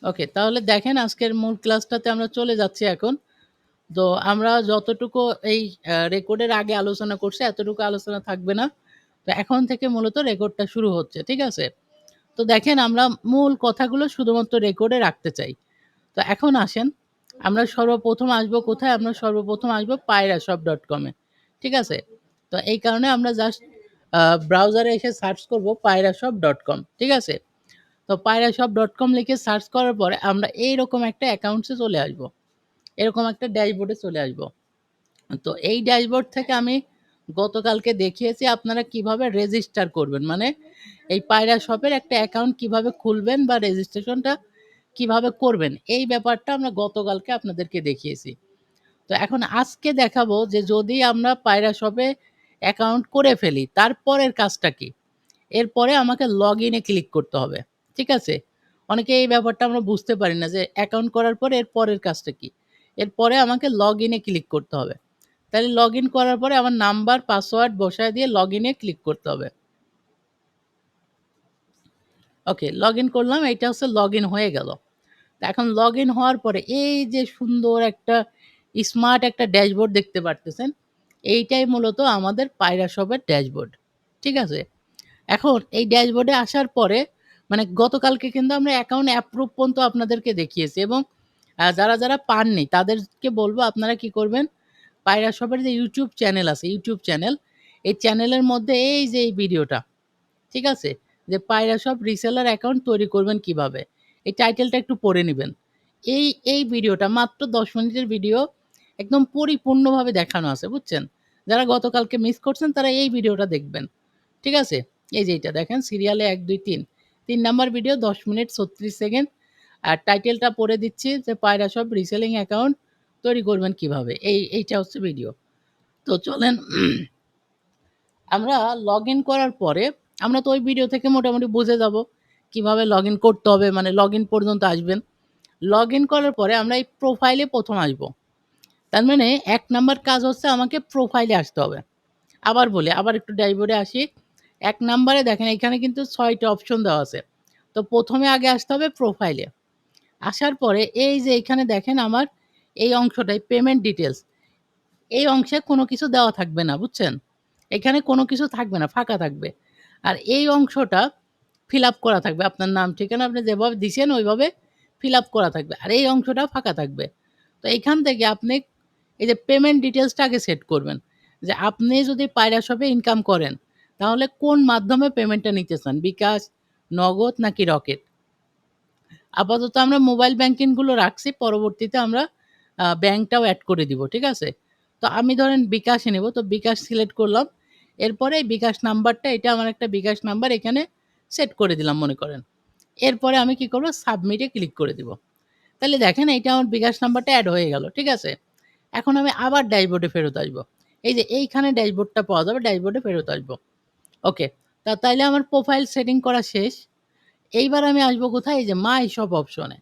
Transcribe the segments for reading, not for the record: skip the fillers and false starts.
ওকে, তাহলে দেখেন আজকের মূল ক্লাসটাতে আমরা চলে যাচ্ছি এখন। তো আমরা যতটুকু এই রেকর্ডের আগে আলোচনা করছি এতটুকু আলোচনা থাকবে না। তো এখন থেকে মূলত রেকর্ডটা শুরু হচ্ছে। ঠিক আছে? তো দেখেন আমরা মূল কথাগুলো শুধুমাত্র রেকর্ডে রাখতে চাই। তো এখন আসেন আমরা সর্বপ্রথম আসবো কোথায়? আমরা সর্বপ্রথম আসবো payrashop.com এ। ঠিক আছে? তো এই কারণে আমরা জাস্ট ব্রাউজারে এসে সার্চ করব payrashop.com। ঠিক আছে? তো payrashop.com লিখে সার্চ করার পরে আমরা এইরকম একটা অ্যাকাউন্টসে চলে আসবো। এরকম একটা ড্যাশবোর্ডে চলে আসবো। তো এই ড্যাশবোর্ড থেকে আমি গতকালকে দেখিয়েছি আপনারা কিভাবে রেজিস্টার করবেন। মানে এই পায়রা শপের একটা অ্যাকাউন্ট কিভাবে খুলবেন বা রেজিস্ট্রেশনটা কিভাবে করবেন। এই ব্যাপারটা আমরা গতকালকে আপনাদেরকে দেখিয়েছি। তো এখন আজকে দেখাবো যে যদি আমরা পায়রা শপে অ্যাকাউন্ট করে ফেলি তারপরের কাজটা কি? এরপরে আমাকে লগইনে ক্লিক করতে হবে। ঠিক আছে? অনেকে এই ব্যাপারটা আমরা বুঝতে পারি না যে অ্যাকাউন্ট করার পরে এর পরের কাজটা কি? এরপরে আমাকে লগইনে ক্লিক করতে হবে। তাহলে লগইন করার পরে আমার নাম্বার, পাসওয়ার্ড বসায় দিয়ে লগইনে ক্লিক করতে হবে। ওকে, লগইন করলাম। এইটা হচ্ছে লগইন হয়ে গেল। তো এখন লগইন হওয়ার পরে এই যে সুন্দর একটা স্মার্ট একটা ড্যাশবোর্ড দেখতে পারতেছেন, এইটাই মূলত আমাদের পায়রা শপের ড্যাশবোর্ড। ঠিক আছে? এখন এই ড্যাশবোর্ডে আসার পরে মানে গতকালকে কিন্তু আমরা অ্যাকাউন্ট অ্যাপ্রুভ পর্যন্ত আপনাদেরকে দেখিয়েছি এবং যারা পাননি তাদেরকে বলব আপনারা কি করবেন, পায়রা শপের যে ইউটিউব চ্যানেল আছে, ইউটিউব চ্যানেল, এই চ্যানেলের মধ্যে এই যে এই ভিডিওটা, ঠিক আছে? যে পায়রা শপ রিসেলার অ্যাকাউন্ট তৈরি করবেন কিভাবে? এই টাইটেলটা একটু পড়ে নিবেন। এই ভিডিওটা মাত্র ১০ মিনিটের ভিডিও একদম পরিপূর্ণভাবে দেখানো আছে, বুঝছেন? যারা গতকালকে মিস করছেন তারা এই ভিডিওটা দেখবেন। ঠিক আছে? এই যে এইটা দেখেন সিরিয়ালে ১, ২, ৩। ৩ নাম্বার ভিডিও ১০ মিনিট ৩৬ সেকেন্ড। আর টাইটেলটা পড়ে দিচ্ছি যে পায়রা শপ রিসেলিং অ্যাকাউন্ট তৈরি করবেন কিভাবে? এইটা হচ্ছে ভিডিও। তো চলেন আমরা লগইন করার পরে আমরা তো ওই ভিডিও থেকে মোটামুটি বুঝে যাব কিভাবে লগইন করতে হবে, মানে লগইন পর্যন্ত আসবেন। লগইন করার পরে আমরা এই প্রোফাইলে ১ম আসবো। তার মানে ১ নাম্বার কাজ হচ্ছে আমাকে প্রোফাইলে আসতে হবে। আবার বলি, আবার একটু ড্যাশবোর্ডে আসি। ১ নাম্বারে দেখেন এখানে কিন্তু ৬ টা অপশন দেওয়া আছে। তো ১ম এ আগে আসতে হবে প্রোফাইলে। আসার পরে এই যে এখানে দেখেন আমার এই অংশটায় পেমেন্ট ডিটেইলস, এই অংশে কোনো কিছু দেওয়া থাকবে না, বুঝছেন? এখানে কোনো কিছু থাকবে না, ফাঁকা থাকবে। আর এই অংশটা ফিল আপ করা থাকবে। আপনার নাম, ঠিকানা আপনি যেভাবে দিছেন ওইভাবে ফিল আপ করা থাকবে। আর এই অংশটা ফাঁকা থাকবে। তো এইখান থেকে আপনি এই যে পেমেন্ট ডিটেইলসটা আগে সেট করবেন। যে আপনি যদি পায়রা শপে ইনকাম করেন, তাহলে কোন মাধ্যমে পেমেন্টটা নিতে চান? বিকাশ, নগদ নাকি রকেট? আপাতত আমরা মোবাইল ব্যাংকিং গুলো রাখছি। পরবর্তীতে আমরা ব্যাংকটাও এড করে দিব। ঠিক আছে? তো আমি ধরেন বিকাশে নেব। তো বিকাশ সিলেক্ট করলাম। এরপরে এই বিকাশ নাম্বারটা, এটা আমার একটা বিকাশ নাম্বার, এখানে সেট করে দিলাম মনে করেন। এরপরে আমি কি করব? সাবমিটে ক্লিক করে দিব। তাহলে দেখেন এইটা আমার বিকাশ নাম্বারটা এড হয়ে গেল। ঠিক আছে? এখন আমি আবার ড্যাশবোর্ডে ফেরত আসবো। এই যে এইখানে ড্যাশবোর্ডটা পাওয়া যাবে, ড্যাশবোর্ডে ফেরত আসবো। ওকে। তাইলে আমার প্রোফাইল সেটিং করা শেষ। এইবার আমি আসবো কোথায়? এই যে মাই শপ অপশনে।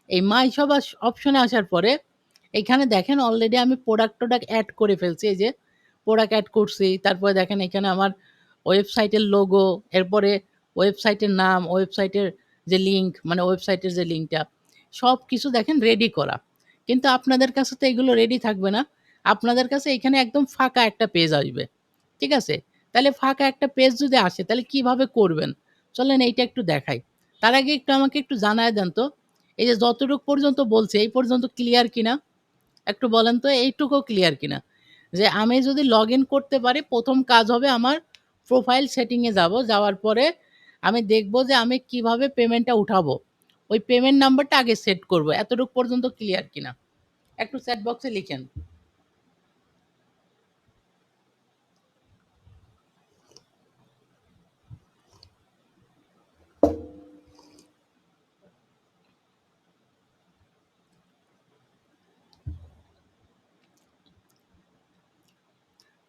এই মাই শপ অপশনে আসার পরে এইখানে দেখেন অলরেডি আমি প্রোডাক্ট-টোডাক্ট এড করে ফেলছি। এই যে প্রোডাক্ট এড করছি। তারপরে দেখেন এখানে আমার ওয়েবসাইটের লোগো, এরপরে ওয়েবসাইটের নাম, ওয়েবসাইটের যে লিঙ্ক, মানে ওয়েবসাইটের যে লিঙ্কটা, সবকিছু দেখেন রেডি করা। কিন্তু আপনাদের কাছে তো এগুলো রেডি থাকবে না। আপনাদের কাছে এখানে একদম ফাঁকা একটা পেজ আসবে। ঠিক আছে? তাহলে ফাঁকা একটা পেজ যদি আসে তাহলে কিভাবে করবেন? চলেন এইটা একটু দেখাই। তার আগে একটু আমাকে একটু জানায় দেন তো, এই যে যতটুক পর্যন্ত বলছি এই পর্যন্ত ক্লিয়ার কিনা? একটু বলেন তো এইটুকুও ক্লিয়ার কিনা? যে আমি যদি লগইন করতে পারি ১ম কাজ হবে আমার প্রোফাইল সেটিং এ যাব। যাওয়ার পরে আমি দেখব যে আমি কিভাবে পেমেন্টটা উঠাবো। ওই পেমেন্ট নাম্বারটা আগে সেট করব। এতটুক পর্যন্ত ক্লিয়ার কিনা? একটু চ্যাট বক্সে লিখেন।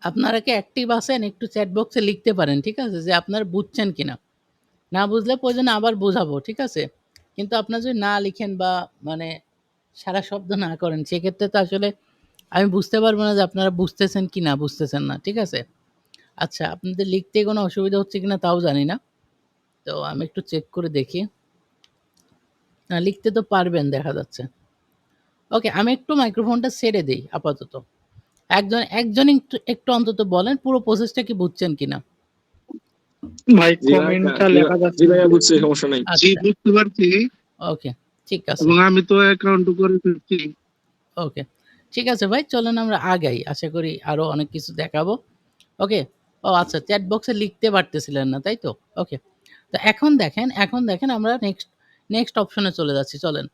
আপনারা কি অ্যাক্টিভ আছেন? একটু চ্যাট বক্সে লিখতে পারেন। ঠিক আছে? যে আপনারা বুঝছেন কিনা? না বুঝলে প্রয়োজনে আবার বোঝাবো। ঠিক আছে? কিন্তু আপনারা যদি না লিখেন বা মানে সারা শব্দ না করেন সেক্ষেত্রে তো আসলে আমি বুঝতে পারব না যে আপনারা বুঝতেছেন কি না বুঝতেছেন না। ঠিক আছে? আচ্ছা, আপনাদের লিখতে কোনো অসুবিধা হচ্ছে কিনা তাও জানি না। তো আমি একটু চেক করে দেখি। লিখতে তো পারবেন দেখা যাচ্ছে। ওকে, আমি একটু মাইক্রোফোনটা ছেড়ে দেই আপাতত। একজন একটু একটু অন্তত বলেন পুরো প্রসেসটা কি বুঝছেন কিনা? ভাই জি ভাই, কমেন্টটা জি লেখা যাচ্ছে। জি ভাইয়া বুঝছি, সমস্যা নাই। জি আচ্ছা, বুঝতে পারছি ওকে, ঠিক আছে। এবং আমি তো অ্যাকাউন্ট করে ফেলছি। ওকে, ঠিক আছে ভাই, চলেন আমরা আগাই। আশা করি আরো অনেক কিছু দেখাবো। ওকে। ও আচ্ছা, চ্যাট বক্সে লিখতে পারতেছিলেন না, তাই তো? ওকে। তো এখন দেখেন আমরা নেক্সট অপশনে চলে যাচ্ছি, চলেন।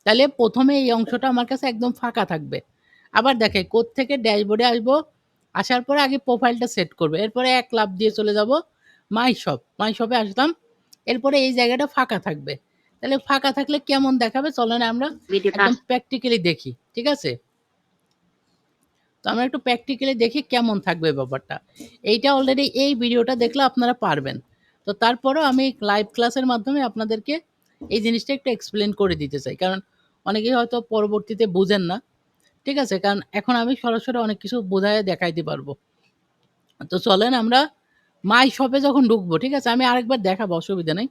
তাহলে ১ম এ এই অংশটা আমার কাছে একদম ফাঁকা থাকবে। আবার দেখাই কোত্থেকে ড্যাশবোর্ডে আসবো, আসার পরে আগে প্রোফাইলটা সেট করব। এরপরে এক লাফ দিয়ে চলে যাব মাই শপ। মাই শপে আসলাম। এরপরে এই জায়গাটা ফাঁকা থাকবে। তাহলে ফাঁকা থাকলে কেমন দেখাবে চলেন আমরা একদম প্র্যাকটিক্যালি দেখি। ঠিক আছে? তো আমরা একটু প্র্যাকটিক্যালি দেখি কেমন থাকবে ব্যাপারটা। এইটা অলরেডি এই ভিডিওটা দেখলে আপনারা পারবেন। তো তারপরেও আমি লাইভ ক্লাসের মাধ্যমে আপনাদেরকে এই জিনিসটা একটু এক্সপ্লেন করে দিতে চাই। কারণ অনেকেই হয়তো পরবর্তীতে বুঝেন না। ঠিক আছে? কারণ এখন আমি সরাসরি অনেক কিছু বোঝায়ে দেখাইতে পারবো। তো চলেন আমরা মাই শপে যখন ঢুকবো, ঠিক আছে? আমি আরেকবার দেখাবো, অসুবিধা নেই।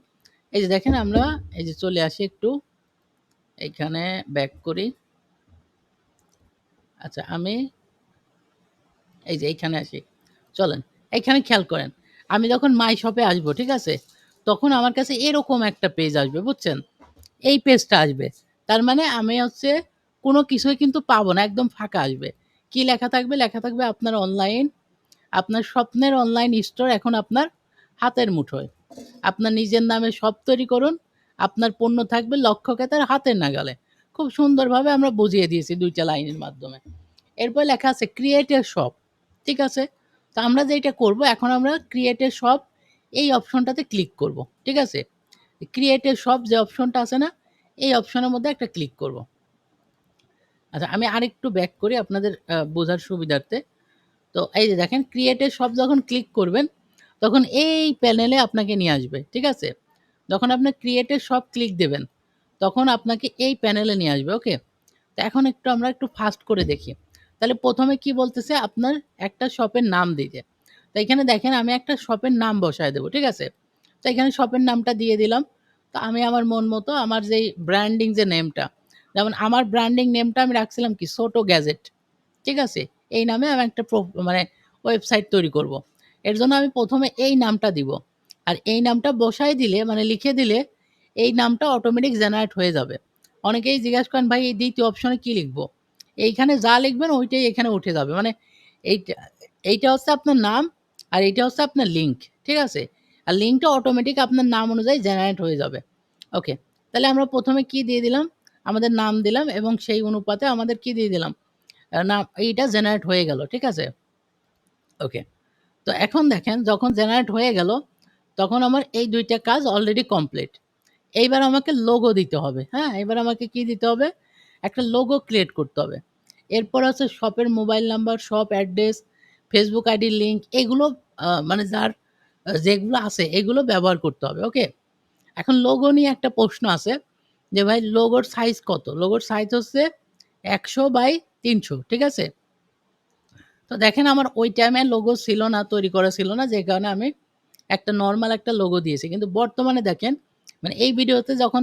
এই যে দেখেন আমরা এই যে চলে আসি একটু এইখানে ব্যাক করি। আচ্ছা, আমি এই যে এইখানে আসি। চলেন, এইখানে খেয়াল করেন। আমি যখন মাই শপে আসবো, ঠিক আছে? তখন আমার কাছে এরকম একটা পেজ আসবে, বুঝছেন? এই পেজটা আসবে। তার মানে আমি হচ্ছে কোনো কিছুই কিন্তু পাবো না, একদম ফাঁকা আসবে। কি লেখা থাকবে? লেখা থাকবে আপনার অনলাইন, আপনার স্বপ্নের অনলাইন স্টোর এখন আপনার হাতের মুঠোয়। আপনার নিজের নামে শপ তৈরি করুন। আপনার পণ্য থাকবে লক্ষ ক্রেতার হাতের নাগালে। খুব সুন্দরভাবে আমরা বুঝিয়ে দিয়েছি ২ টা লাইনের মাধ্যমে। এরপর লেখা আছে ক্রিয়েট এ শপ। ঠিক আছে? তো আমরা যেইটা করব, এখন আমরা ক্রিয়েট এ শপ এই অপশনটাতে ক্লিক করব। ঠিক আছে? ক্রিয়েট এ শপ যে অপশনটা আছে না? এই অপশনের মধ্যে একটা ক্লিক করব। আচ্ছা, আমি আরেকটু ব্যাক করি আপনাদের বোঝার সুবিধার্থে। তো এই যে দেখেন ক্রিয়েট এ শপ যখন ক্লিক করবেন, তখন এই প্যানেলে আপনাকে নিয়ে আসবে। ঠিক আছে? যখন আপনি ক্রিয়েট এ শপ ক্লিক দেবেন, তখন আপনাকে এই প্যানেলে নিয়ে আসবে। ওকে? তো এখন আমরা একটু ফাস্ট করে দেখি। তাহলে ১ম এ কি বলতেছে? আপনার একটা শপের নাম দিতে। তো এখানে দেখেন আমি একটা শপের নাম বসায় দেব। ঠিক আছে? তো এখানে শপের নামটা দিয়ে দিলাম। তো আমি আমার মন মতো আমার যেই ব্র্যান্ডিং যে নেমটা, যেমন আমার ব্র্যান্ডিং নেমটা আমি রাখছিলাম কি ছোট গ্যাজেট। ঠিক আছে? এই নামে আমি একটা মানে ওয়েবসাইট তৈরি করব। এর জন্য আমি ১ম এ এই নামটা দিব। আর এই নামটা বসায় দিলে মানে লিখে দিলে এই নামটা অটোমেটিক জেনারেট হয়ে যাবে। অনেকেই জিজ্ঞাসা করেন, "ভাই এই ২য় অপশনে কি লিখব?" এইখানে যা লিখবেন ওইটাই এখানে উঠে যাবে। মানে এইটা এইটা হচ্ছে আপনার নাম আর এইটা হচ্ছে আপনার লিঙ্ক। ঠিক আছে? আর লিঙ্কটা অটোমেটিক আপনার নাম অনুযায়ী জেনারেট হয়ে যাবে। ওকে। তাহলে আমরা ১ম এ কি দিয়ে দিলাম? আমাদের নাম দিলাম এবং সেই অনুপাতে আমাদের কি দিয়ে দিলাম? না, এইটা জেনারেট হয়ে গেল। ঠিক আছে? ওকে। তো এখন দেখেন যখন জেনারেট হয়ে গেল, তখন আমার এই ২ টা কাজ অলরেডি কমপ্লিট। এইবার আমাকে লোগো দিতে হবে। হ্যাঁ? এবার আমাকে কি দিতে হবে? একটা লোগো ক্রিয়েট করতে হবে। এরপর হচ্ছে শপের mobile number, shop address, Facebook আইডির লিঙ্ক এগুলো মানে যার যেগুলো আছে এগুলো ব্যবহার করতে হবে। ওকে? এখন লোগো নিয়ে একটা প্রশ্ন আছে যে ভাই লোগোর সাইজ কত? লোগোর সাইজ হচ্ছে ১০০/৩০০। ঠিক আছে? তো দেখেন আমার ওই টাইমে লোগো ছিল না, তৈরি করা ছিল না, যে কারণে আমি একটা নরমাল একটা লোগো দিয়েছি। কিন্তু বর্তমানে দেখেন মানে এই ভিডিওতে যখন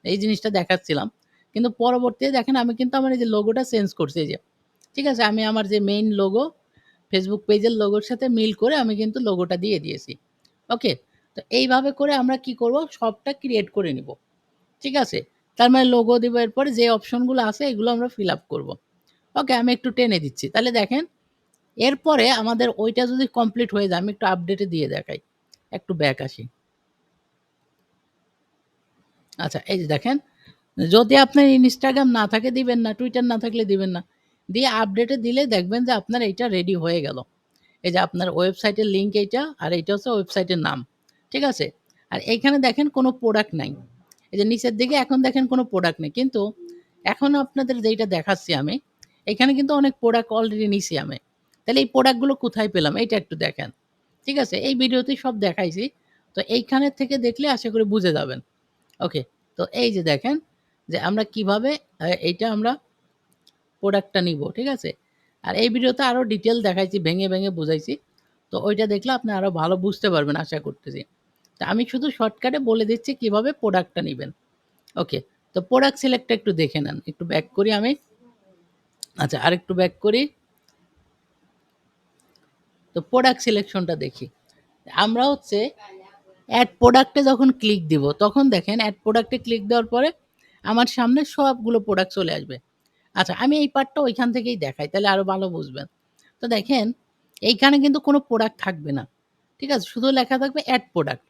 এই জিনিসটা দেখাচ্ছিলাম, কিন্তু পরবর্তীতে দেখেন আমি কিন্তু আমার এই যে লোগোটা চেঞ্জ করছি এই যে। ঠিক আছে? আমি আমার যে মেইন লোগো ফেসবুক পেজের লোগোর সাথে মিল করে আমি কিন্তু লোগোটা দিয়ে দিয়েছি। ওকে? তো এইভাবে করে আমরা কি করব? শপটা ক্রিয়েট করে নিব। ঠিক আছে? তার মানে লোগো দিব, এরপরে যে অপশনগুলো আছে এগুলো আমরা ফিল আপ করব। ওকে, আমি একটু টেনে দিচ্ছি। তাহলে দেখেন এরপরে আমাদের ওইটা যদি কমপ্লিট হয়ে যায়, আমি একটু আপডেটে দিয়ে দেখাই। একটু ব্যাক আসি। আচ্ছা, এই যে দেখেন, যদি আপনার Instagram না থাকে দিবেন না, Twitter না থাকলে দিবেন না। দিয়ে আপডেটে দিলে দেখবেন যে আপনার এইটা রেডি হয়ে গেল। এই যে আপনার ওয়েবসাইটের লিঙ্ক এইটা আর এইটা হচ্ছে ওয়েবসাইটের নাম। ঠিক আছে? আর এইখানে দেখেন কোনো প্রোডাক্ট নাই। এই যে নিচের দিকে এখন দেখেন কোনো প্রোডাক্ট নেই। কিন্তু এখন আপনাদের যেইটা দেখাচ্ছি আমি, এখানে কিন্তু অনেক প্রোডাক্ট অলরেডি নিছি আমি। তাহলে এই প্রোডাক্টগুলো কোথায় পেলাম? এইটা একটু দেখেন। ঠিক আছে? এই ভিডিওতেই সব দেখাইছি। তো এইখানের থেকে দেখলে আশা করি বুঝে যাবেন। ওকে। তো এই যে দেখেন যে আমরা কিভাবে এইটা আমরা প্রোডাক্টটা নিবো। ঠিক আছে? আর এই ভিডিওতে আরো ডিটেইল দেখাইছি, ভেঙে বুঝাইছি। তো ওইটা দেখলে আপনি আরো ভালো বুঝতে পারবেন আশা করতেছি। তো আমি শুধু শর্টকাটে বলে দিচ্ছি কিভাবে প্রোডাক্টটা নিবেন। ওকে। তো প্রোডাক্ট সিলেক্টটা একটু দেখে নেন। একটু ব্যাক করি আমি। আচ্ছা, আরেকটু ব্যাক করি। তো প্রোডাক্ট সিলেকশনটা দেখি। আমরা হচ্ছে অ্যাড প্রোডাক্টে যখন ক্লিক দিব, তখন দেখেন অ্যাড প্রোডাক্টে ক্লিক দেওয়ার পরে আমার সামনে সবগুলো প্রোডাক্ট চলে আসবে। আচ্ছা, আমি এই পার্টটা ওইখান থেকেই দেখাই, তাহলে আরো ভালো বুঝবেন। তো দেখেন, এইখানে কিন্তু কোনো প্রোডাক্ট থাকবে না। ঠিক আছে? শুধু লেখা থাকবে অ্যাড প্রোডাক্ট।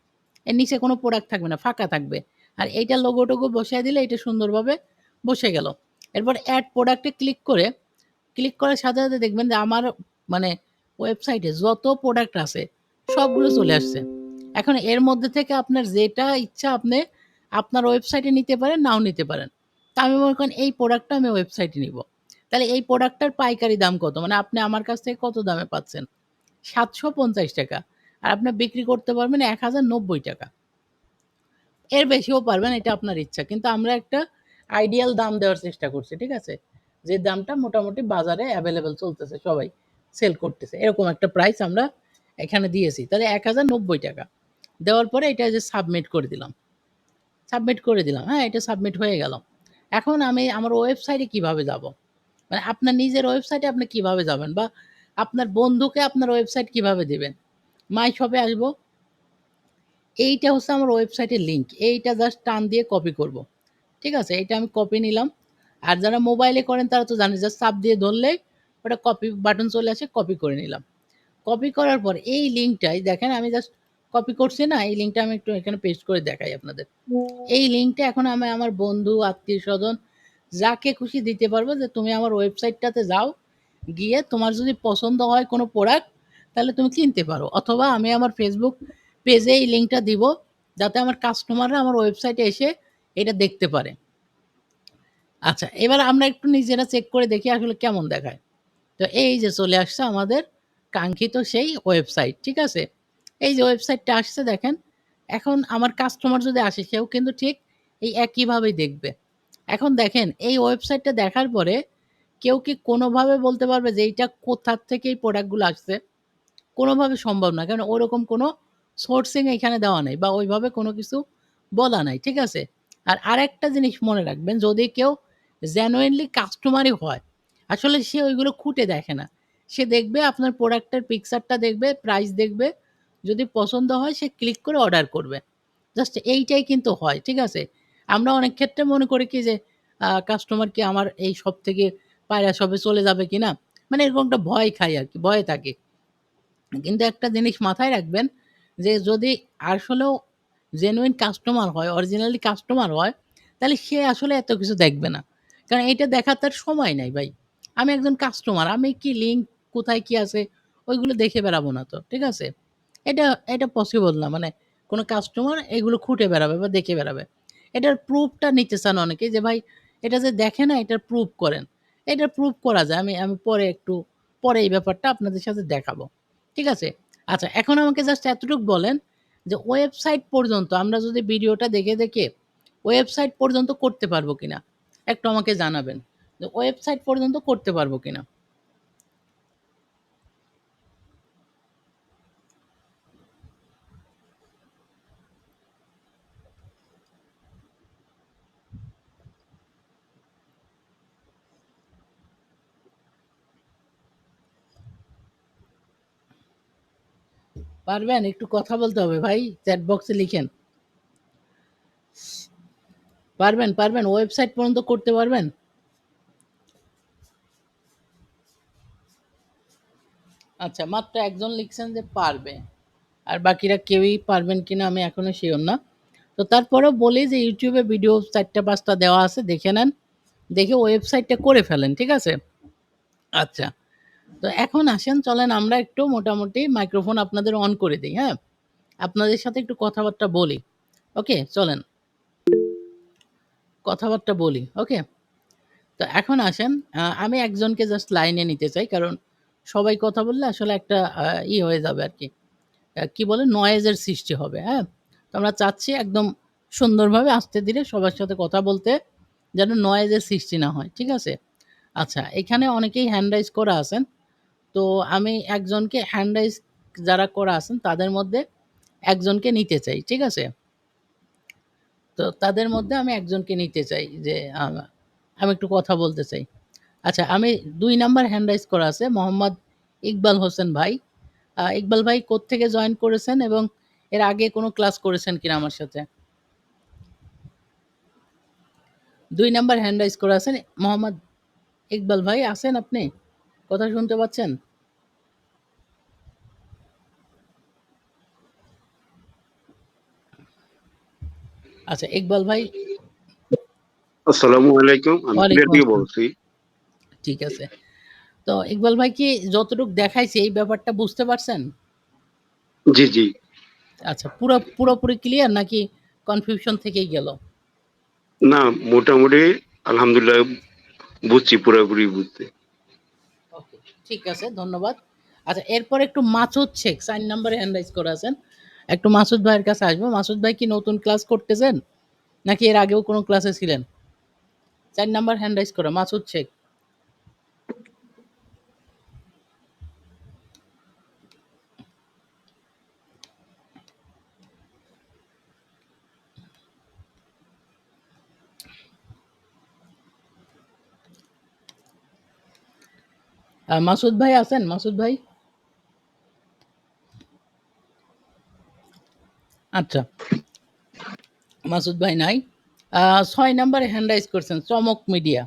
এর নিচে কোনো প্রোডাক্ট থাকবে না, ফাঁকা থাকবে। আর এইটা লোগো-টোগো বসায় দিলে এটা সুন্দরভাবে বসে গেল। এরপর অ্যাড প্রোডাক্টে ক্লিক করার সাথে, সাথে দেখবেন যে আমার মানে ওয়েবসাইটে যত প্রোডাক্ট আছে সবগুলো চলে আসছে। এখন এর মধ্যে থেকে আপনার যেটা ইচ্ছা আপনি আপনার ওয়েবসাইটে নিতে পারেন, নাও নিতে পারেন। তা আমি মনে করেন এই প্রোডাক্টটা আমি ওয়েবসাইটে নিব। তাহলে এই প্রোডাক্টটার পাইকারি দাম কত? মানে আপনি আমার কাছ থেকে কত দামে পাচ্ছেন? ৳৭৫০ আর আপনি বিক্রি করতে পারবেন ৳১,০৯০। এর বেশিও পারবেন, এটা আপনার ইচ্ছা। কিন্তু আমরা একটা আইডিয়াল দাম দেওয়ার চেষ্টা করছি, ঠিক আছে? যে দামটা মোটামুটি বাজারে এভেইলেবল চলতেছে, সবাই সেল করতেছে। এরকম একটা প্রাইস আমরা এখানে দিয়েছি। তাহলে ৳১,০৯০ দেওয়ার পরে এটা যে সাবমিট করে দিলাম। সাবমিট করে দিলাম, হ্যাঁ? এটা সাবমিট হয়ে গেল। এখন আমি আমার ওয়েবসাইটে কিভাবে যাবো? মানে আপনার নিজের ওয়েবসাইটে আপনি কিভাবে যাবেন? বা আপনার বন্ধুকে আপনার ওয়েবসাইট কিভাবে দিবেন? মাই শপে আসবো। এইটা হচ্ছে আমার ওয়েবসাইটের লিঙ্ক। এইটা জাস্ট টান দিয়ে কপি করব। ঠিক আছে? এটা আমি কপি নিলাম। আর যারা মোবাইলে করেন তারা তো জানেন, জাস্ট চাপ দিয়ে ধরলেই ওটা কপি বাটন চলে আসে, কপি করে নিলাম। কপি করার পর এই লিঙ্কটাই দেখেন আমি জাস্ট কপি করছি না? এই লিঙ্কটা আমি একটু এখানে পেস্ট করে দেখাই আপনাদের। এই লিঙ্কটা এখন আমি আমার বন্ধু, আত্মীয়স্বজন যাকে খুশি দিতে পারবো যে, "তুমি আমার ওয়েবসাইটটাতে যাও। গিয়ে তোমার যদি পছন্দ হয় কোনো প্রোডাক্ট, তাহলে তুমি কিনতে পারো।" অথবা আমি আমার Facebook পেজে এই লিঙ্কটা দিব, যাতে আমার কাস্টমাররা আমার ওয়েবসাইটে এসে এটা দেখতে পারে। আচ্ছা, এবার আমরা একটু নিজেরা চেক করে দেখি আসলে কেমন দেখায়। তো এই যে চলে আসছে আমাদের কাঙ্ক্ষিত সেই ওয়েবসাইট। ঠিক আছে? এই যে ওয়েবসাইটটা আসছে দেখেন। এখন আমার কাস্টমার যদি আসে সেও কিন্তু ঠিক এই একইভাবেই দেখবে। এখন দেখেন এই ওয়েবসাইটটা দেখার পরে কেউ কি কোনোভাবে বলতে পারবে যে এইটা কোথা থেকে এই প্রোডাক্টগুলো আসছে? কোনোভাবে সম্ভব না। কারণ ওরকম কোনো সোর্সিং এখানে দেওয়া নাই বা ওইভাবে কোনো কিছু বলা নাই। ঠিক আছে? আর আরেকটা জিনিস মনে রাখবেন, যদি কেউ জেনুইনলি কাস্টমারই হয়, আসলে সে ওইগুলো খুঁটে দেখে না। সে দেখবে আপনার প্রোডাক্টের পিকচারটা দেখবে, প্রাইস দেখবে। যদি পছন্দ হয় সে ক্লিক করে অর্ডার করবে। জাস্ট এইটাই কিন্তু হয়। ঠিক আছে? আমরা অনেক ক্ষেত্রে মনে করি কি যে কাস্টমার কি আমার এই শপ থেকে পায়রা শপে চলে যাবে কিনা? মানে এরকম একটা ভয় খাই আরকি, ভয়ে থাকি। কিন্তু একটা জিনিস মাথায় রাখবেন যে যদি আসলেও জেনুইন কাস্টমার হয়, অরিজিনালি কাস্টমার হয়, তাহলে সে আসলে এত কিছু দেখবে না। কারণ এইটা দেখার তার সময় নাই ভাই। আমি একজন কাস্টমার, আমি কি লিঙ্ক কোথায় কি আছে ওইগুলো দেখে বেড়াবো না তো। ঠিক আছে? এটা এটা পসিবল না। মানে কোন কাস্টমার এগুলো খুঁটে বেড়াবে বা দেখে বেড়াবে। এটার প্রুফটা নিতে চান অনেকেই যে ভাই এটা যে দেখে না এটার প্রুফ করেন। এটার প্রুফ করা যায়। আমি আমি পরে এই ব্যাপারটা আপনাদের সাথে দেখাবো। ঠিক আছে? আচ্ছা, এখন আমাকে জাস্ট এতটুক বলেন যে ওয়েবসাইট পর্যন্ত আমরা যদি ভিডিওটা দেখে ওয়েবসাইট পর্যন্ত করতে পারবো কিনা? একটু আমাকে জানাবেন। যে ওয়েবসাইট পর্যন্ত করতে পারবো কিনা? পারবেন? একটু কথা বলতে হবে ভাই। চ্যাট বক্সে লিখেন। পারবেন? ওয়েবসাইট পর্যন্ত করতে পারবেন? আচ্ছা, মাত্র একজন লিখছেন যে পারবে। আর বাকিরা কেউই পারবেন কিনা আমি এখনো সিওর না। তো তারপরেও বলি যে YouTube এ ভিডিও ৪ টা ৫ টা দেওয়া আছে, দেখে নেন। দেখে ওয়েবসাইটটা করে ফেলেন। ঠিক আছে? আচ্ছা। তো এখন আসেন, চলেন আমরা একটু মোটামুটি মাইক্রোফোন আপনাদের অন করে দেই, হ্যাঁ? আপনাদের সাথে একটু কথাবার্তা বলি। ওকে? চলেন কথাবার্তা বলি। ওকে? তো এখন আসেন, আমি একজনকে জাস্ট লাইনে নিতে চাই। কারণ সবাই কথা বললে আসলে একটা হয়ে যাবে আরকি। কি বলে নয়েজ এর সৃষ্টি হবে, হ্যাঁ? তো আমরা চাচ্ছি একদম সুন্দরভাবে আস্তে ধীরে সবার সাথে কথা বলতে, যেন নয়েজ এর সৃষ্টি না হয়। ঠিক আছে? আচ্ছা, এখানে অনেকেই হ্যান্ড রাইজ করা আছেন। তো আমি একজনকে হ্যান্ড রাইজ যারা করা আছেন তাদের মধ্যে একজনকে নিতে চাই। ঠিক আছে? তো তাদের মধ্যে আমি একজনকে নিতে চাই যে আমি একটু কথা বলতে চাই। আচ্ছা, আমি ২ নাম্বার হ্যান্ড রাইজ করা আছে মোহাম্মদ ইকবাল হোসেন ভাই। ইকবাল ভাই কোত্থেকে জয়েন করেছেন এবং এর আগে কোনো ক্লাস করেছেন কিনা আমার সাথে? ২ নাম্বার হ্যান্ড রাইজ করা আছেন মোহাম্মদ ইকবাল ভাই, আছেন আপনি? কথা শুনতে পাচ্ছেন? আচ্ছা, ইকবাল ভাই। আসসালামু আলাইকুম। আমি সিলেট ওয়ালাইকুম থেকে আসসালাম। বলছি। ঠিক আছে। তো ইকবাল ভাই কি যতটুক দেখাইছি এই ব্যাপারটা বুঝতে পারছেন? জি, জি। আচ্ছা, পুরোপুরি ক্লিয়ার নাকি কনফিউশন থেকেই গেল? না, মোটামুটি আলহামদুলিল্লাহ বুঝছি, পুরোপুরি বুঝছি। ওকে, ঠিক আছে, ধন্যবাদ। আচ্ছা, এরপর একটু মাসুদ শেখ ৪ নাম্বারে হ্যান্ড রাইজ করা আছেন। একটু মাসুদ ভাইয়ের কাছে আসবো। মাসুদ ভাই কি নতুন ক্লাস করতেছেন? নাকি এর আগেও কোনো ক্লাসে ছিলেন? ৪ নাম্বার হ্যান্ড রাইজ করা মাসুদ শেখ। মাসুদ ভাই আছেন? মাসুদ ভাই? আচ্ছা, মাসুদ ভাই নাই। ৬ নাম্বারে হ্যান্ড রাইজ করছেন চমক মিডিয়া।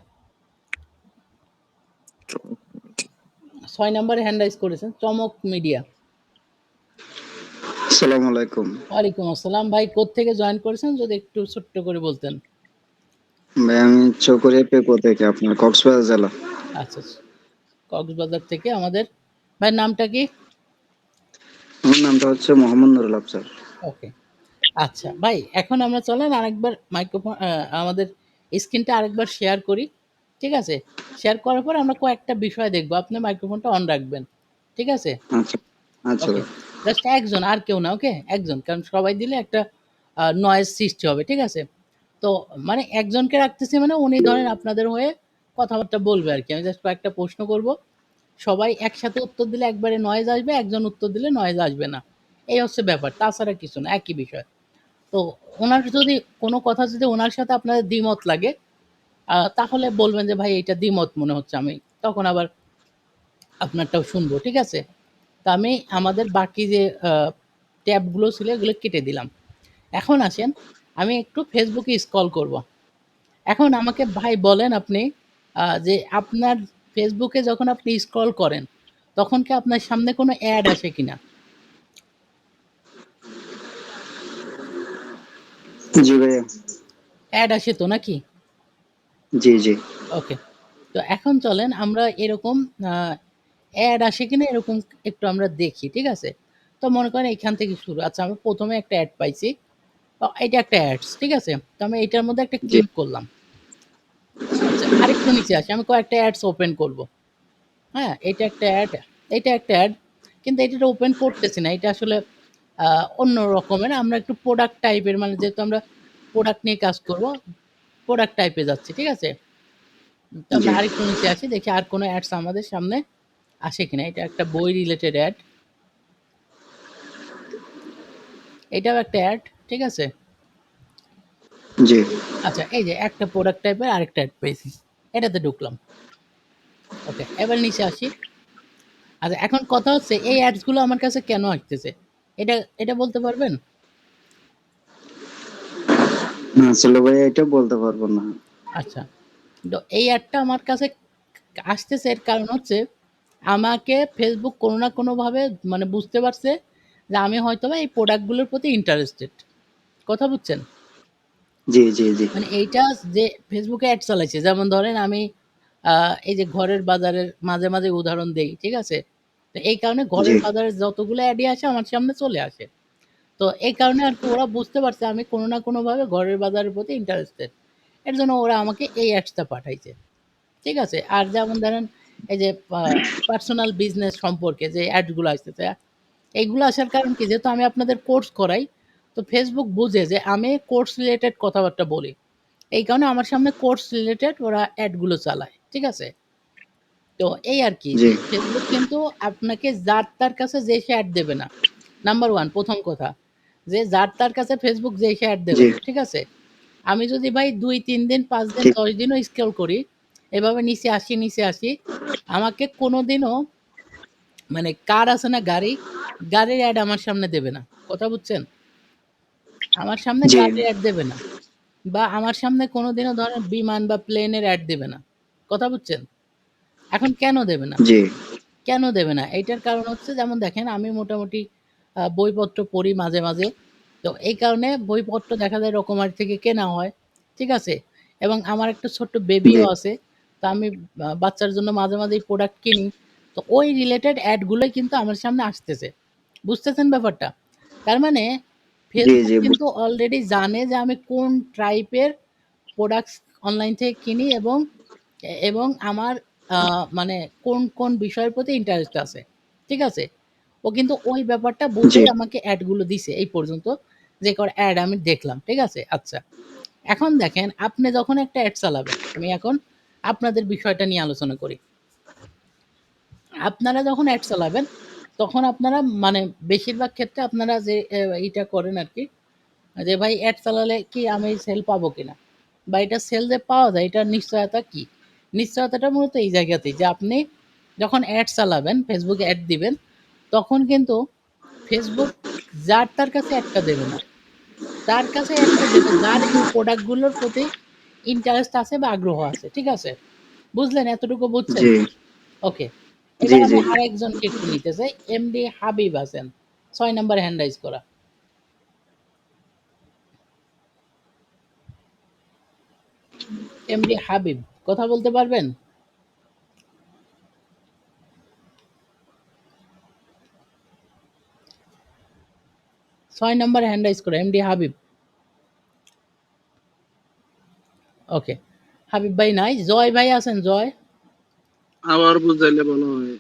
৬ নাম্বারে হ্যান্ড রাইজ করেছেন চমক মিডিয়া। আসসালামু আলাইকুম। ওয়ালাইকুম আসসালাম। ভাই কোত্থেকে জয়েন করেছেন যদি একটু ছোট্ট করে বলতেন? ভাই আমি চকরিয়া পেকো থেকে, আপনার কক্সবাজার জেলা। আচ্ছা, আচ্ছা। কক্সবাজার থেকে আমাদের ভাইয়ের নামটা কি? আমার নামটা হচ্ছে মোহাম্মদ নুরুল আফসার। ওকে। আচ্ছা ভাই, এখন আমরা চলেন আরেকবার মাইক্রোফোন আমাদের স্ক্রিনটা আরেকবার শেয়ার করি। ঠিক আছে? শেয়ার করার পর আমরা কয়েকটা বিষয় দেখব। আপনি মাইক্রোফোনটা অন রাখবেন। ঠিক আছে? আচ্ছা, আচ্ছা ওকে। ভাই। জাস্ট একজন, আর কেউ না, ওকে? একজন। কারণ সবাই দিলে একটা নয়েজ সৃষ্টি হবে। ঠিক আছে? তো মানে একজনকে রাখতেছি মানে উনি ধরেন আপনাদের হয়ে কথাবার্তা বলবে আরকি। আমি জাস্ট কয়েকটা প্রশ্ন করব। সবাই একসাথে উত্তর দিলে একবারে নয়েজ আসবে, একজন উত্তর দিলে নয়েজ আসবে না। এই হচ্ছে ব্যাপার। তাছাড়া কিছু না, একই বিষয়। তো উনার যদি কোনো কথা যদি উনার সাথে আপনাদের দ্বিমত লাগে, তাহলে বলবেন যে, "ভাই এইটা দ্বিমত মনে হচ্ছে।" আমি তখন আবার আপনারটাও শুনবো। ঠিক আছে? তো আমি আমাদের বাকি যে ট্যাবগুলো ছিল এগুলো কেটে দিলাম। এখন আসেন, আমি একটু ফেসবুকে স্ক্রল করব। এখন আমাকে ভাই বলেন আপনি যে আপনার ফেসবুকে যখন আপনি স্ক্রল করেন, তখন কি আপনার সামনে কোনো অ্যাড আসে কিনা? জি ভাইয়া। অ্যাড আসে তো নাকি? জি, জি। ওকে। তো এখন চলেন আমরা এরকম আ অ্যাড আসে কিনা এরকম একটু আমরা দেখি। ঠিক আছে? তো মনে করেন এখান থেকে শুরু। আচ্ছা, আমি ১ম এ একটা অ্যাড পাইছি। এটা একটা অ্যাডস। ঠিক আছে? তো আমি এটার মধ্যে একটা জি, ক্লিক করলাম। আচ্ছা, আরেকটু নিচে আসি। আমি কয়েকটা অ্যাডস ওপেন করব। হ্যাঁ? এটা একটা অ্যাড, এটা একটা অ্যাড। কিন্তু এটা ওপেন করতেছি না। এটা আসলে আ অন্য রকমের। আমরা একটু প্রোডাক্ট টাইপের, মানে যেহেতু আমরা প্রোডাক্ট নিয়ে কাজ করব, প্রোডাক্ট টাইপে যাচ্ছি। ঠিক আছে? তো জি, আমরা আরেকটু নিচে আসি। দেখি আর কোন অ্যাডস আমাদের সামনে আসে কিনা। এটা একটা বই রিলেটেড অ্যাড। এটাও একটা অ্যাড। ঠিক আছে? জি, আচ্ছা, এই যে একটা প্রোডাক্ট টাইপের আরেকটা অ্যাড পেয়েছি। এটাতে ঢুকলাম। ওকে, এবার নিচে আসি। আচ্ছা, এখন কথা হচ্ছে এই অ্যাডস গুলো আমার কাছে কেন আসতেছে? এটা এটা বলতে পারবেন? না আসলে ভাইয়া এটা বলতে পারবো না। আচ্ছা। তো এই অ্যাডটা আমার কাছে আসতেছে এর কারণ হচ্ছে আমাকে Facebook কোনো না কোনোভাবে মানে বুঝতে পারছে যে আমি হয়তোবা এই প্রোডাক্ট গুলোর প্রতি ইন্টারেস্টেড। কথা বুঝছেন? জি, জি, জি, মানে এইটা যে Facebook এ অ্যাড চালাইছে, যেমন ধরেন আমি আ এই যে ঘরের বাজারের মাঝে, মাঝে উদাহরণ দেই। ঠিক আছে? তো এই কারণে জি, ঘরের বাজারের যতগুলো অ্যাডই আসে আমার সামনে চলে আসে। তো এই কারণে আরকি ওরা বুঝতে পারছে আমি কোনো না কোনোভাবে ঘরের বাজারের প্রতি ইন্টারেস্টেড। এর জন্য ওরা আমাকে এই অ্যাডসটা পাঠাইছে। ঠিক আছে? আর যেমন ধরেন এই যে আ পার্সোনাল বিজনেস সম্পর্কে যে এড গুলো আসতেছে, এইগুলো আসার কারণ কি? যেহেতু আমি আপনাদের কোর্স করাই, তো Facebook বুঝে যে আমি কোর্স রিলেটেড কথাবার্তা বলি। এই কারণে আমার সামনে কোর্স রিলেটেড ওরা এড গুলো চালায়। ঠিক আছে? তো এই আরকি জি, যে Facebook কিন্তু আপনাকে যার তার কাছে যেয়ে সে এড দেবে না। নাম্বার 1 ১ম কথা। যে যার তার কাছে Facebook যেয়ে সে এড দেবে জি, না। ঠিক আছে? আমি যদি ভাই ২-৩ দিন, ৫ দিন, ঠিক ১০ দিনও স্ক্রল করি, এভাবে নিচে আসি, আমাকে কোনোদিনও মানে কার আছে না গাড়ি, গাড়ির অ্যাড আমার সামনে দেবে না। কথা বুঝছেন? আমার সামনে জি গাড়ির অ্যাড দেবে না। বা আমার সামনে কোনোদিনও ধরেন বিমান বা প্লেনের অ্যাড দেবে না। কথা বুঝছেন? এখন কেন দেবে না? জি কেন দেবে না? এইটার কারণ হচ্ছে যেমন দেখেন আমি মোটামুটি বইপত্র পড়ি মাঝে, মাঝে। তো এই কারণে বইপত্র দেখা যায় রকমারি থেকে কেনা হয়। ঠিক আছে? এবং আমার একটা ছোট্ট জি বেবিও আছে। তো আমি বাচ্চার জন্য মাঝে, মাঝেই প্রোডাক্ট কিনি। তো ওই রিলেটেড অ্যাড গুলোই কিন্তু আমার সামনে আসতেছে। বুঝতেছেন ব্যাপারটা? তার মানে জি Facebook জি কিন্তু অলরেডি জানে যে আমি কোন টাইপের প্রোডাক্টস অনলাইন থেকে কিনি এবং আমার মানে কোন বিষয়ের প্রতি ইন্টারেস্ট আছে। ঠিক আছে? ও কিন্তু ওই ব্যাপারটা জি বুঝেই আমাকে এড গুলো দিছে এই পর্যন্ত যে কটা এড আমি দেখলাম। ঠিক আছে? আচ্ছা। এখন দেখেন আপনি যখন একটা এড চালাবেন, আমি এখন আপনাদের বিষয়টা নিয়ে আলোচনা করি। আপনারা যখন এড চালাবেন, তখন আপনারা মানে বেশিরভাগ ক্ষেত্রে আপনারা যে এইটা করেন আরকি যে ভাই এড চালালে কি আমি সেল পাবো কিনা? বা এটা সেল যে পাওয়া যায় এটার নিশ্চয়তা কি? নিশ্চয়তাটা মূলত এই জায়গাতেই যে আপনি যখন এড চালাবেন, Facebook এ এড দিবেন, তখন কিন্তু Facebook যার তার কাছে এডটা দেবে না। তার কাছে এডটা দেবে যার এই প্রোডাক্ট গুলোর প্রতি ইন্টারেস্ট আছে বা আগ্রহ আছে। ঠিক আছে? বুঝলেন? এতটুকু বুঝছেন? জি ওকে। জি এবার আমি জি আরেকজনকে একটু নিতে চাই। এমডি হাবিব আছেন। ৬ নাম্বার হ্যান্ড রাইজ করা। এমডি হাবিব কথা বলতে পারবেন? ৬ নাম্বার হ্যান্ড রাইজ করা এমডি হাবিব। ওকে। হাবিব ভাই নাই। জয় ভাই আছেন জয়? আবার বুঝাইলে ভালো হয়।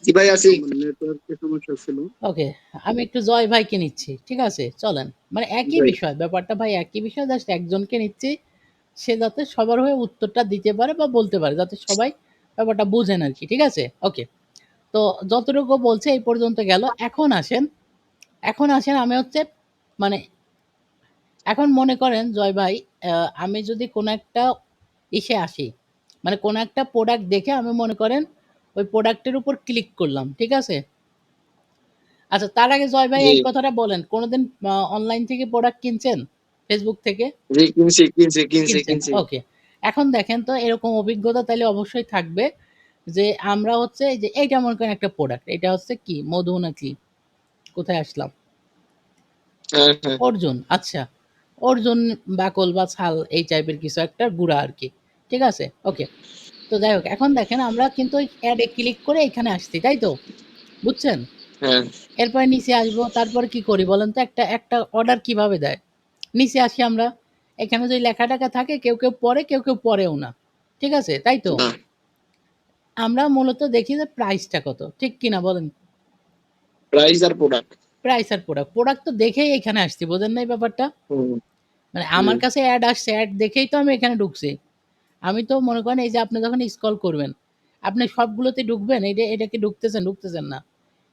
জি ভাই আছি। আমার নেটওয়ার্কের সমস্যা ছিল। ওকে। আমি একটু জয় ভাইকে নিচ্ছি। ঠিক আছে? চলেন। মানে একই ভাই বিষয়। ব্যাপারটা ভাই একই বিষয়। জাস্ট একজনকে নিচ্ছি। সে যাতে সবার হয়ে উত্তরটা দিতে পারে বা বলতে পারে। যাতে সবাই ব্যাপারটা বুঝেন আরকি। ঠিক আছে? ওকে। তো যতটুকু বলছে এই পর্যন্ত গেল। এখন আসেন আমি হচ্ছে মানে এখন মনে করেন জয় ভাই আমি যদি কোনো একটা ইসে আসি, মানে কোনো একটা প্রোডাক্ট দেখে আমি মনে করেন ওই প্রোডাক্টের উপর ক্লিক করলাম। ঠিক আছে? আচ্ছা তার আগে জয় ভাই জি এই কথাটা বলেন, কোনোদিন অনলাইন থেকে প্রোডাক্ট কিনছেন? Facebook থেকে? জি কিনছি কিনছেন। ওকে। এখন দেখেন তো এরকম অভিজ্ঞতা তাইলে অবশ্যই থাকবে যে আমরা হচ্ছে এই যে এইটা মনে করেন একটা প্রোডাক্ট। এটা হচ্ছে কি মধু নাকি? কোথায় আসলাম? হ্যাঁ হ্যাঁ অর্জুন। আচ্ছা। অর্জুন বাকল বা ছাল এই টাইপের কিছু একটা গুঁড়া আরকি। ঠিক আছে? ওকে। তো যাই হোক এখন দেখেন আমরা কিন্তু ওই এড এ ক্লিক করে এখানে আসছি, তাই তো? বুঝছেন? হ্যাঁ এরপরে নিচে আসবো। তারপরে কি করি বলেন তো? একটা অর্ডার কিভাবে দেয়? নিচে আসি আমরা। এখানে যদি লেখা-টেখা থাকে কেউ পড়ে, কেউ পড়েও না। ঠিক আছে? তাই তো? না আমরা মূলত দেখি যে প্রাইসটা কত। ঠিক কিনা বলেন? প্রাইস আর প্রোডাক্ট প্রাইস আর প্রোডাক্ট। প্রোডাক্ট তো দেখেই এখানে আসছি। বোঝেন নাই ব্যাপারটা? হুম মানে জি আমার কাছে এড আসছে। এড দেখেই তো আমি এখানে ঢুকছি। আমি তো মনে করেন এই যে আপনি যখন স্ক্রল করবেন, আপনি সবগুলোতে ঢুকবেন। এটা কি ঢুকতেছেন না।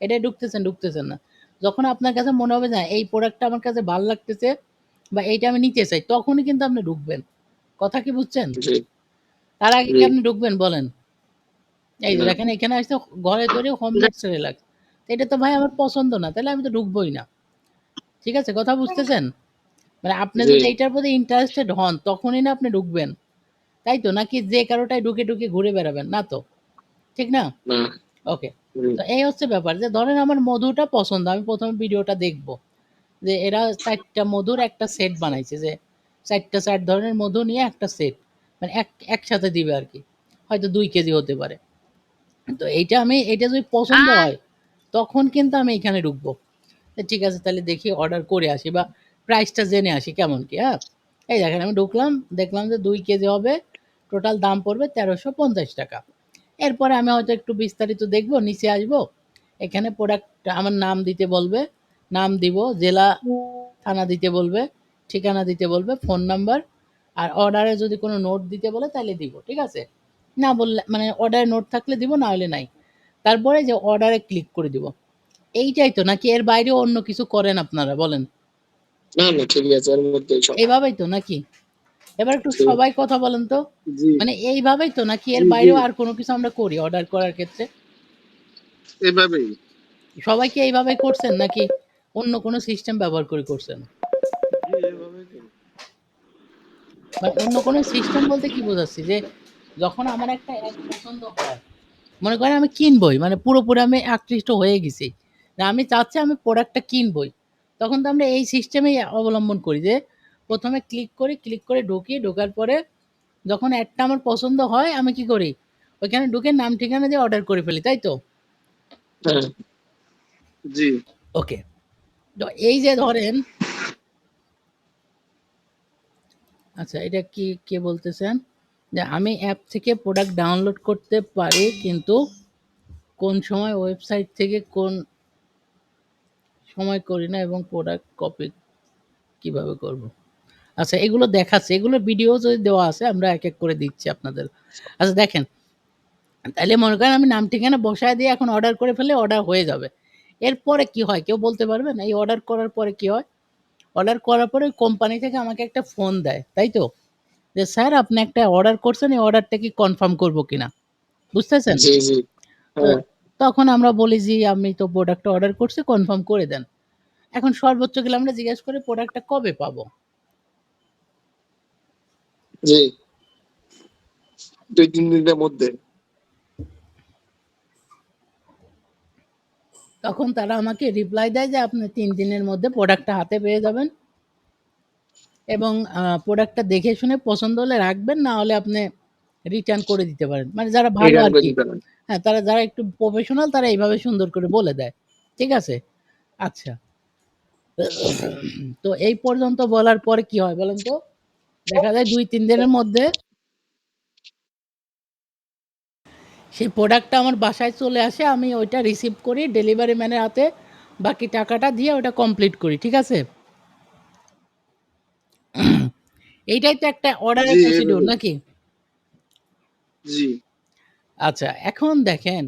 এটাই ঢুকতেছেন না। যখন আপনার কাছে মনে হবে যে এই প্রোডাক্টটা আমার কাছে ভাল লাগতেছে বা এইটা আমি নিতে চাই, তখনই কিন্তু আপনি ঢুকবেন। কথা কি বুঝছেন? জি তার আগে কি জি আপনি ঢুকবেন বলেন? এই যে না দেখেন এখানে আসছে ঘরে তৈরি হোম মেড রিল্যাক্স। এটা তো ভাই আমার পছন্দ না। তাহলে আমি তো ঢুকবোই না। ঠিক আছে? কথা বুঝতেছেন? মানে আপনি জি যদি এইটার প্রতি ইন্টারেস্টেড হন, তখনই না আপনি ঢুকবেন। তাই তো? নাকি যে কারোটায় ঢুকে ঘুরে বেড়াবেন? না তো। ঠিক না? না ওকে। জি তো এই হচ্ছে ব্যাপার যে ধরেন আমার মধুটা পছন্দ। আমি ১ম এ ভিডিওটা দেখব। যে এরা ৪ টা মধুর একটা সেট বানাইছে যে ৪ ধরনের মধু নিয়ে একটা সেট। মানে একসাথে দিবে আরকি। হয়তো ২ কেজি হতে পারে। তো এইটা যদি পছন্দ হয়, তখন কিন্তু আমি এখানে ঢুকবো। ঠিক আছে তাহলে দেখি অর্ডার করে আসি বা প্রাইসটা জেনে আসি কেমন কি, হ্যাঁ? এই দেখেন আমি ঢুকলাম, দেখলাম যে ২ কেজি হবে। টোটাল দাম পড়বে ৳১৩৫০। এরপরে আমি হয়তো একটু বিস্তারিত দেখব, নিচে আসবো। এখানে প্রোডাক্ট আমার নাম দিতে বলবে। নাম দিব, জেলা, থানা দিতে বলবে, ঠিকানা দিতে বলবে, ফোন নাম্বার। আর অর্ডারে যদি কোনো নোট দিতে বলে তাইলে দিব। ঠিক আছে? না বললে মানে অর্ডারে নোট থাকলে দিব, না হলে নাই। তারপরে যে অর্ডারে ক্লিক করে দিব। এইটাই তো নাকি এর বাইরেও অন্য কিছু করেন আপনারা বলেন? না না ঠিক আছে, এর মধ্যেই সব। এইভাবেই তো নাকি? এবার একটু জি সবাই কথা বলেন তো। জি মানে এইভাবেই তো নাকি এর জি জি বাইরেও আর কোনো কিছু আমরা করি অর্ডার করার ক্ষেত্রে? এভাবেই। সবাই কি এইভাবেই করছেন নাকি অন্য কোনো সিস্টেম ব্যবহার করে করছেন? জি এভাবেই করি। মানে অন্য কোনো সিস্টেম বলতে কি বোঝাচ্ছি? যে যখন আমার একটা অ্যাড পছন্দ হয়, মনে করেন আমি কিনবই। মানে পুরোপুরি আমি আকৃষ্ট হয়ে গেছি। যে আমি চাচ্ছি আমি প্রোডাক্টটা কিনবই। তখন তো আমরা এই সিস্টেমেই অবলম্বন করি যে ১ম এ ক্লিক করি, ক্লিক করে ঢুকি, ঢোকার পরে যখন অ্যাডটা আমার পছন্দ হয় আমি কি করি? ওইখানে ঢুকে নাম ঠিকানা দিয়ে অর্ডার করে ফেলি, তাই তো? হ্যাঁ জি ওকে। তো এই যে ধরেন আচ্ছা এটা কি কে বলতেছেন? যে আমি অ্যাপ থেকে প্রোডাক্ট ডাউনলোড করতে পারি কিন্তু কোন সময় ওয়েবসাইট থেকে কোন সময় করি না এবং প্রোডাক্ট কপি কিভাবে করব? আচ্ছা এগুলো দেখাচ্ছে। এগুলোর ভিডিও যদি দেওয়া আছে আমরা এক, এক করে দিচ্ছি আপনাদের। আচ্ছা দেখেন, তাইলে মনে করেন আমি নাম ঠিকানা বসায় দিয়ে এখন অর্ডার করে ফেললে অর্ডার হয়ে যাবে। এরপরে কি হয় কেউ বলতে পারবেন? এই অর্ডার করার পরে কি হয়? অর্ডার করার পরে কোম্পানি থেকে আমাকে একটা ফোন দেয়, তাই তো? যে স্যার আপনি একটা অর্ডার করছেন, এই অর্ডারটা কি কনফার্ম করব কিনা? বুঝতেছেন? জি জি তো হ্যাঁ তখন আমরা বলি জি আমি তো প্রোডাক্টটা অর্ডার করছি কনফার্ম করে দেন। এখন সর্বোচ্চ গেলে আমরা জিজ্ঞেস করি প্রোডাক্টটা কবে পাবো? জি 2-3 দিনের মধ্যে। তখন তারা আমাকে রিপ্লাই দেয় যে আপনি ৩ দিনের মধ্যে প্রোডাক্টটা হাতে পেয়ে যাবেন এবং প্রোডাক্টটা দেখে শুনে পছন্দ হলে রাখবেন, না হলে আপনি রিটার্ন করে দিতে পারেন। মানে যারা ভালো রিটার্ন করে আরকি। দিতে পারেন। হ্যাঁ, তারা যারা একটু প্রফেশনাল তারা এইভাবে সুন্দর করে বলে দেয়। ঠিক আছে? আচ্ছা। তো এই পর্যন্ত বলার পরে কি হয় বলেন তো? দেখা যায় ২-৩ দিনের মধ্যে সেই প্রোডাক্টটা আমার বাসায় চলে আসে। আমি ওইটা রিসিভ করি ডেলিভারি ম্যানের হাতে বাকি টাকাটা দিয়ে ওটা কমপ্লিট করি। ঠিক আছে? এইটাই তো একটা জি অর্ডারের প্রসিডিউর এভাবেই। নাকি? জি আচ্ছা, এখন দেখেন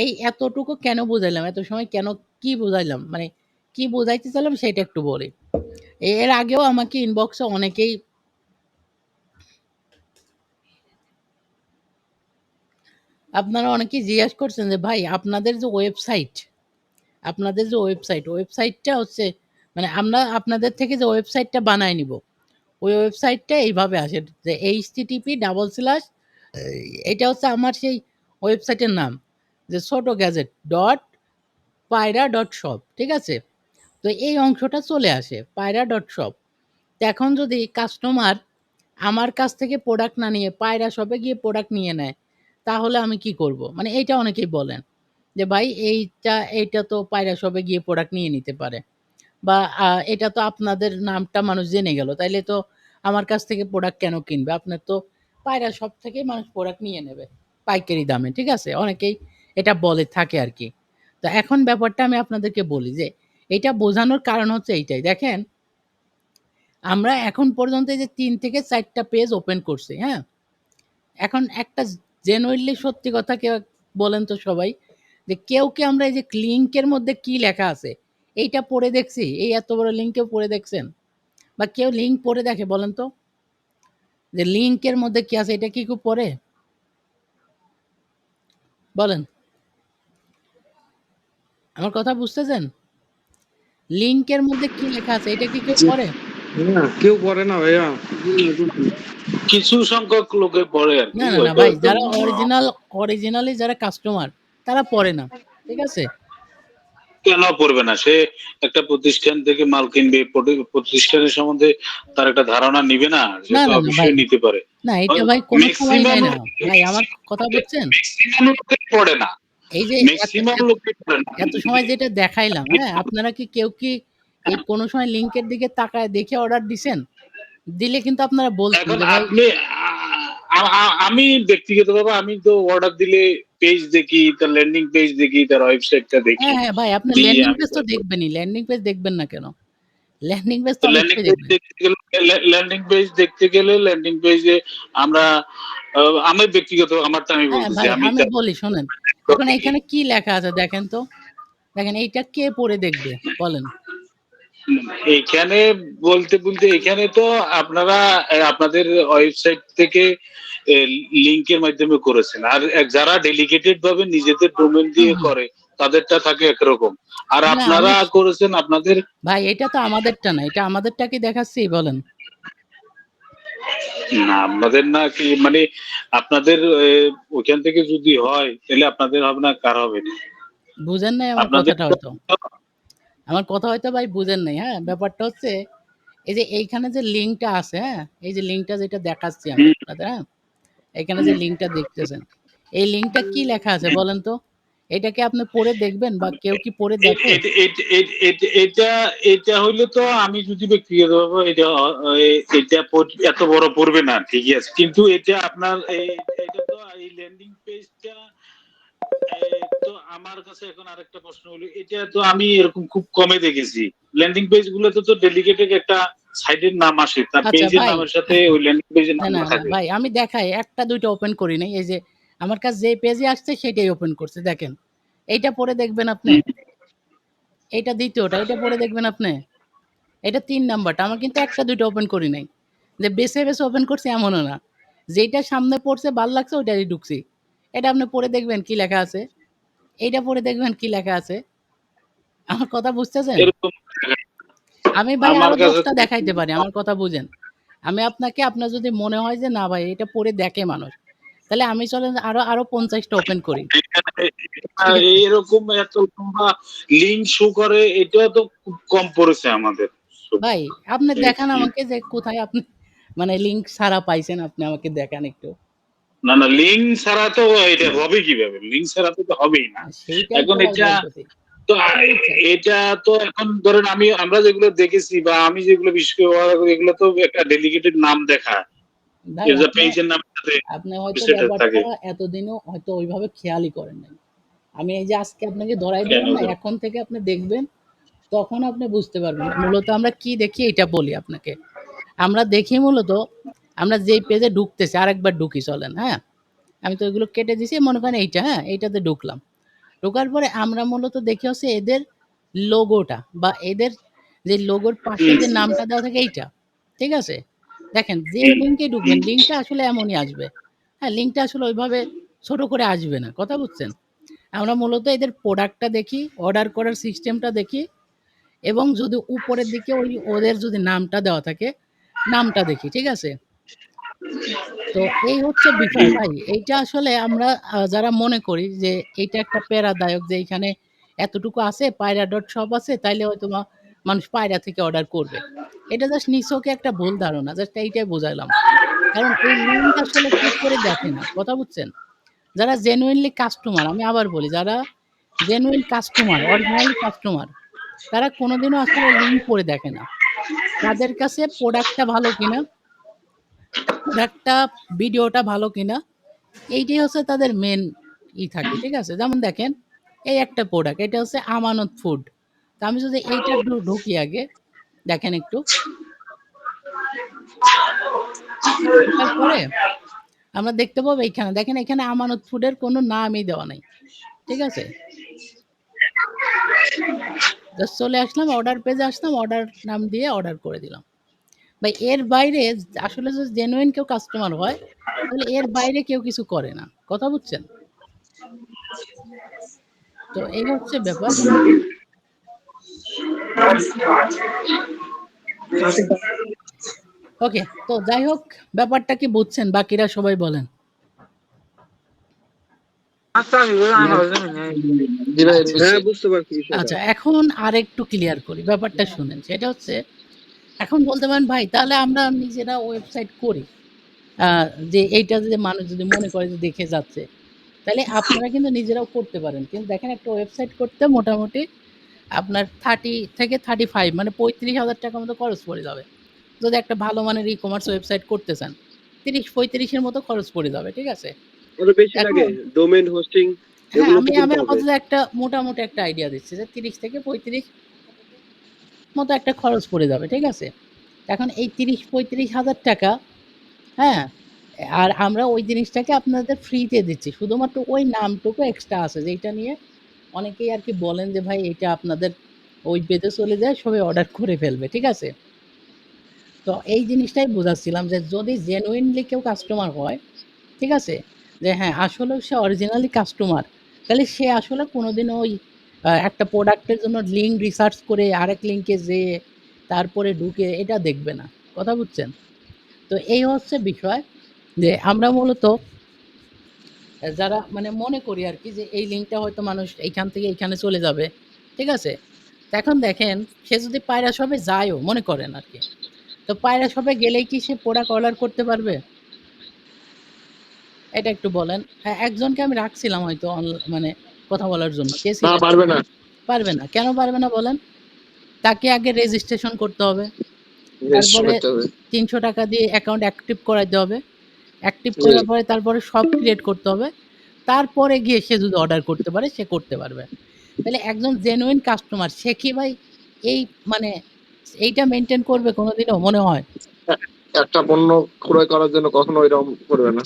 এই এতটুকু কেন বুঝাইলাম? এত সময় কেন কি বুঝাইলাম? মানে কি বুঝাইতে চাইলাম সেটা একটু বলি। এর আগেও আমাকে ইনবক্সে অনেকেই আপনারা অনেকেই জিজ্ঞাসা করছেন যে ভাই ওয়েবসাইটটা হচ্ছে মানে আমরা আপনাদের থেকে যে ওয়েবসাইটটা বানায় নিব, ওই ওয়েবসাইটটা এইভাবে আসে যে http:// এটা হচ্ছে আমার সেই ওয়েবসাইটের নাম যে ছোটগ্যাজেট.পায়রা.শপ ঠিক আছে? তো এই অংশটা চলে আসে পায়রা.শপ। তো এখন যদি কাস্টমার আমার কাছ থেকে প্রোডাক্ট না নিয়ে পায়রা শপে গিয়ে প্রোডাক্ট নিয়ে নেয়, তাহলে আমি কি করব? মানে এইটা অনেকেই বলেন যে, "ভাই এইটা তো পায়রা শপে গিয়ে প্রোডাক্ট নিয়ে নিতে পারে বা এটা তো আপনাদের নামটা মানুষ জেনে গেল। তাইলে তো আমার কাছ থেকে প্রোডাক্ট কেন কিনবে? আপনার তো পায়রা শপ থেকেই মানুষ প্রোডাক্ট নিয়ে নেবে পাইকারি দামে।" ঠিক আছে? অনেকেই এটা বলে থাকে আরকি। তো এখন ব্যাপারটা আমি আপনাদেরকে বলি যে, এইটা বোঝানোর কারণ হচ্ছে এইটাই। দেখেন আমরা এখন পর্যন্ত এই যে ৩ থেকে ৪ টা পেজ ওপেন করছি, হ্যাঁ? এখন একটা জেনুইনলি সত্যি কথা কেউ বলেন তো সবাই যে কেউ কি আমরা এই যে লিঙ্কের মধ্যে কি লেখা আছে এইটা পড়ে দেখছি? এই এত বড় লিঙ্ক কেউ পড়ে দেখছেন? বা কেউ লিঙ্ক পড়ে দেখে বলেন তো? যে লিঙ্কের মধ্যে কি আছে এটা কি কেউ পড়ে? বলেন। আমার কথা বুঝতেছেন? লিঙ্কের মধ্যে কি লেখা আছে এটা কি কেউ জি পড়ে? না কেউ করে না ভাইয়া। জি না বুঝি। কিছু সংখ্যক লোকে পড়ে আর কি, না, না, না হয়তো ভাই একদম যারা অরিজিনালি যারা কাস্টমার তারা পড়ে না। ঠিক আছে? কেন পড়বে না? সে একটা প্রতিষ্ঠান থেকে মাল কিনবে, প্রতিষ্ঠানের সম্বন্ধে তার একটা ধারণা নিবে না? সে না, তো না, না ভাই। অবশ্যই নিতে পারে। না এটা ভাই কোনো সময় ম্যাক্সিমাম নেয় না। ভাই আমার কথা বুঝছেন? ম্যাক্সিমাম লোকে পড়ে না। এই যে এত ম্যাক্সিমাম এত লোকে পড়ে না। এত সময় যেটা দেখাইলাম, হ্যাঁ? আপনারা কি কেউ কি এই কোনো সময় লিঙ্কের দিকে তাকায় দেখে অর্ডার দিছেন? দিলে কিন্তু আপনারা বলতেন এখন যে ভাই আপনি আমি ব্যক্তিগতভাবে আমি তো অর্ডার দিলে পেজ দেখি, তার ল্যান্ডিং পেজ দেখি, তার ওয়েবসাইটটা দেখি, হ্যাঁ, হ্যাঁ ভাই আপনি দিয়ে ল্যান্ডিং আমি পেজ তো দেখবেনই। ল্যান্ডিং পেজ দেখবেন না কেন? ল্যান্ডিং পেজ তো তো ল্যান্ডিং অবশ্যই পেজ দেখবেন। দেখতে গেলে ল্যান্ডিং পেজে আমরা আমি ব্যক্তিগত আমারটা আমি হ্যাঁ বলতেছি। ভাই আমি আমি তার বলি শোনেন। এখন এইখানে কি লেখা আছে দেখেন তো? দেখেন এইটা কে পড়ে দেখবে? বলেন। এখানে বলতে এখানে তো আপনারা আপনাদের ওয়েবসাইট থেকে লিংকের মাধ্যমে করেছেন, আর যারা ডেডিকেটেড ভাবে নিজেদের ডোমেন হুম, দিয়ে হুম। করে তাদেরটা থাকে একরকম, আর না আমি আপনারা করেছেন আপনাদের। ভাই এটা তো আমাদেরটা না। এটা আমাদেরটা কি দেখাচ্ছি বলেন? না আপনাদের না কি মানে আপনাদের ওইখান থেকে যদি হয় তাহলে আপনাদের হবে না, কার হবে? বুঝেন নাই আমার আপনাদের কথাটা হয়তো। আমার কথা হয়তো ভাই বুঝেন নাই, হ্যাঁ? ব্যাপারটা হচ্ছে এই যে এইখানে যে লিঙ্কটা আছে, হ্যাঁ? এই যে লিঙ্কটা যেটা দেখাচ্ছি আমি হুম, আপনাদের, হ্যাঁ? এখানে যে লিঙ্কটা দেখতেছেন, এই লিঙ্কটা কি লেখা আছে বলেন তো? এটা কি আপনি পড়ে দেখবেন বা কেউ কি পড়ে এ- দেখে? এ- এ- এ- এটা এটা হইলে তো আমি যদি ব্যক্তিগতভাবে এটা এটা এত বড় পড়বে না, ঠিকই আছে, কিন্তু এটা আপনার এটা তো এই ল্যান্ডিং পেজটা। তো আমার কাছে এখন আরেকটা প্রশ্ন হলো, এটা তো আমি এরকম খুব কমে দেখেছি। ল্যান্ডিং পেজ গুলোতে তো ডেডিকেটেড একটা সাইটের নাম আসে, তার আচ্ছা পেজের ভাই, নামের সাথে ওই ল্যান্ডিং পেজের না, নাম না, লেখা না থাকে। ভাই আমি দেখাই ১ টা ২ টা ওপেন করি নাই। এই যে আমার কাছে যে পেজে আসছে সেটাই ওপেন করছি দেখেন। এইটা পড়ে দেখবেন আপনি। এইটা ২য় টা, এটা পড়ে দেখবেন আপনি। এটা ৩ নাম্বারটা। আমার কিন্তু ১ টা ২ টা ওপেন করি নাই। যে বেছে ওপেন করছি এমনও না। যেইটা সামনে পড়ছে ভাল লাগছে ওইটাই ঢুকছি। এটা আপনি পড়ে দেখবেন কি লেখা আছে। এইটা পড়ে দেখবেন কি লেখা আছে। আমার কথা বুঝতেছেন? এরকম আমি ভাই আমার আরো ১০ কাছে টা দেখাইতে পারি। আমার কথা বুঝেন। আমি আপনাকে আপনার যদি মনে হয় যে না ভাই এটা পড়ে দেখে মানুষ, তাহলে আমি চলেন আরো ৫০ টা ওপেন করি। ঠিক আছে? এরকম এত লম্বা লিঙ্ক শো করে, এটা তো খুব কম পড়েছে আমাদের। ভাই আপনি এই দেখান আমাকে যে কোথায় আপনি মানে লিঙ্ক ছাড়া পাইছেন আপনি আমাকে দেখান একটু। না না, লিঙ্ক ছাড়া তো এটা হবে কিভাবে? লিঙ্ক ছাড়া তো এটা হবেই না। সেইটাই এখন তো ভাই এটা বলতেছি। তো কথা বুঝছেন? এটা তো এখন ধরেন আমরা যেগুলো দেখেছি বা আমি যেগুলো বিশেষ করে ব্যবহার করি, এগুলো তো একটা ডেডিকেটেড নাম দেখা, ভাই আপনি পেজের নামের সাথে আপনি হয়তো সেটা ব্যাপারটা থাকে। এতদিনও হয়তো ওইভাবে খেয়ালই করেন নাই। আমি এই যে আজকে আপনাকে ধরাই কেন দিলাম না, এখন থেকে আপনি দেখবেন, তখন আপনি বুঝতে পারবেন। মূলত আমরা কি দেখি এটা বলি আপনাকে। আমরা দেখি মূলত আমরা যেই পেজে ঢুকতেছি আরেকবার ঢুকি চলেন, হ্যাঁ? আমি তো এগুলো কেটে দিছি মনে করেন এইটা, হ্যাঁ? এইটাতে ঢুকলাম। ঢোকার পরে আমরা মূলত দেখি হচ্ছে এদের লোগোটা বা এদের যে লোগোর পাশে যে নামটা দেওয়া থাকে এইটা। ঠিক আছে? দেখেন যে লিঙ্কে ঢুকবেন লিঙ্কটা আসলে এমনই আসবে। হ্যাঁ, লিঙ্কটা আসলে ওইভাবে ছোট করে আসবে না। কথা বুঝছেন? আমরা মূলত এদের প্রোডাক্টটা দেখি, অর্ডার করার সিস্টেমটা দেখি এবং যদি উপরের দিকে ওদের যদি নামটা দেওয়া থাকে, নামটা দেখি। ঠিক আছে? তো এই হচ্ছে বিষয় ভাই। এইটা আসলে আমরা যারা মনে করি যে এইটা একটা প্যারাদায়ক যে এইখানে এতটুকু আছে পায়রা ডট শপ আছে তাইলে হয়তোবা মানুষ পায়রা থেকে অর্ডার করবে। এটা জাস্ট নিছকে একটা ভুল ধারণা। জাস্ট এইটাই বুঝাইলাম। কারণ এই লিঙ্ক আসলে কেউ করে দেখে না। কথা বুঝছেন? যারা জেনুইনলি কাস্টমার আমি আবার বলি যারা জেনুইন কাস্টমার, অরিজিনালি কাস্টমার তারা কোনোদিনও আসলে লিঙ্ক পড়ে দেখে না। তাদের কাছে প্রোডাক্টটা ভালো কিনা, প্রোডাক্টটা ভিডিওটা ভালো কিনা এইটাই হচ্ছে তাদের মেন থাকে। ঠিক আছে? যেমন দেখেন এই একটা প্রোডাক্ট এটা হচ্ছে আমানত ফুড। তো আমি যদি এইটা ঢুকি আগে দেখেন একটু। ঢোকার পরে আমরা দেখতে পাবো এইখানে দেখেন এখানে আমানত ফুডের কোনো নামই দেওয়া নাই। ঠিক আছে? জাস্ট চলে আসলাম অর্ডার পেজে আসলাম অর্ডার নাম দিয়ে অর্ডার করে দিলাম। ভাই এর বাইরে আসলে যদি জেনুইন কেউ কাস্টমার হয় তাহলে এর বাইরে কেউ কিছু করে না। কথা বুঝছেন? তো এই হচ্ছে ব্যাপার। ওকে। তো যাই হোক ব্যাপারটা কি বুঝছেন? বাকিরা সবাই বলেন। জি ভাই আচ্ছা, হ্যাঁ, বুঝছি। বুঝতে পারছি বিষয়টা। আচ্ছা এখন আরেকটু ক্লিয়ার করি। ব্যাপারটা শুনেন। সেটা হচ্ছে এখন বলতে পারেন ভাই তাহলে আমরা নিজেরা ওয়েবসাইট করি। আ যে এইটা যদি মানুষ যদি মনে করে যে দেখে যাচ্ছে, তাহলে আপনারা কিন্তু নিজেরাও করতে পারেন। কিন্তু দেখেন একটা ওয়েবসাইট করতে মোটামুটি আপনার 30 থেকে 35 মানে ৳৩৫,০০০ মতো খরচ পড়ে যাবে। যদি একটা ভালো মানের ই-কমার্স ওয়েবসাইট করতে চান। ৩০-৩৫ এর মতো খরচ পড়ে যাবে। ঠিক আছে? আরো বেশি লাগে। এখন ডোমেইন হোস্টিং হ্যাঁ, এগুলো তো আমি কিনতে হবে। আপাতত একটা মোটামুটি একটা আইডিয়া দিচ্ছি যে ৩০ থেকে ৩৫ মতো একটা খরচ পড়ে যাবে। ঠিক আছে? এখন এই ৩০-৩৫,০০০ হ্যাঁ? আর আমরা ওই জিনিসটাকে আপনাদের ফ্রিতে দিচ্ছি। শুধুমাত্র ওই নামটুকু এক্সট্রা আছে যেইটা নিয়ে অনেকেই আরকি বলেন যে ভাই এইটা আপনাদের ওই পেজে চলে যায়, সবাই অর্ডার করে ফেলবে। ঠিক আছে? তো এই জিনিসটাই বোঝাচ্ছিলাম যে যদি জেনুইনলি কেউ কাস্টমার হয়, ঠিক আছে? যে হ্যাঁ, আসলেও সে অরিজিনালি কাস্টমার, তাহলে সে আসলে কোনোদিনও ওই একটা প্রোডাক্টের জন্য লিঙ্ক রিসার্চ করে আরেক লিঙ্কে যেয়ে তারপরে ঢুকে এটা দেখবে না। কথা বুঝছেন? তো এই হচ্ছে বিষয় যে আমরা মূলত যারা মানে মনে করি আরকি যে এই লিঙ্কটা হয়তো মানুষ এইখান থেকে এইখানে চলে যাবে। ঠিক আছে? তো এখন দেখেন সে যদি পায়রা শপে যায়ও মনে করেন আরকি। তো পায়রা শপে গেলেই কি সে প্রোডাক্ট অর্ডার করতে পারবে? এটা একটু বলেন। হ্যাঁ, একজনকে আমি রাখছিলাম হয়তো মানে কথা বলার জন্য। কে না, ছিলেন? পারবে না। পারবে না। কেন পারবে না বলেন? তাকে আগে রেজিস্ট্রেশন করতে হবে। রেজিস্ট্রেশন তারপরে করতে হবে। ৳৩০০ দিয়ে অ্যাকাউন্ট অ্যাক্টিভ করাইতে হবে। অ্যাক্টিভ জি, করার পরে তারপরে শপ ক্রিয়েট করতে হবে। তারপরে গিয়ে সে যদি অর্ডার করতে পারে, সে করতে পারবে। তাহলে একজন জেনুইন কাস্টমার সে কি ভাই এই মানে এইটা মেইনটেইন করবে কোনদিনও মনে হয়? এ- একটা পণ্য ক্রয় করার জন্য কখনো এরকম করবে না।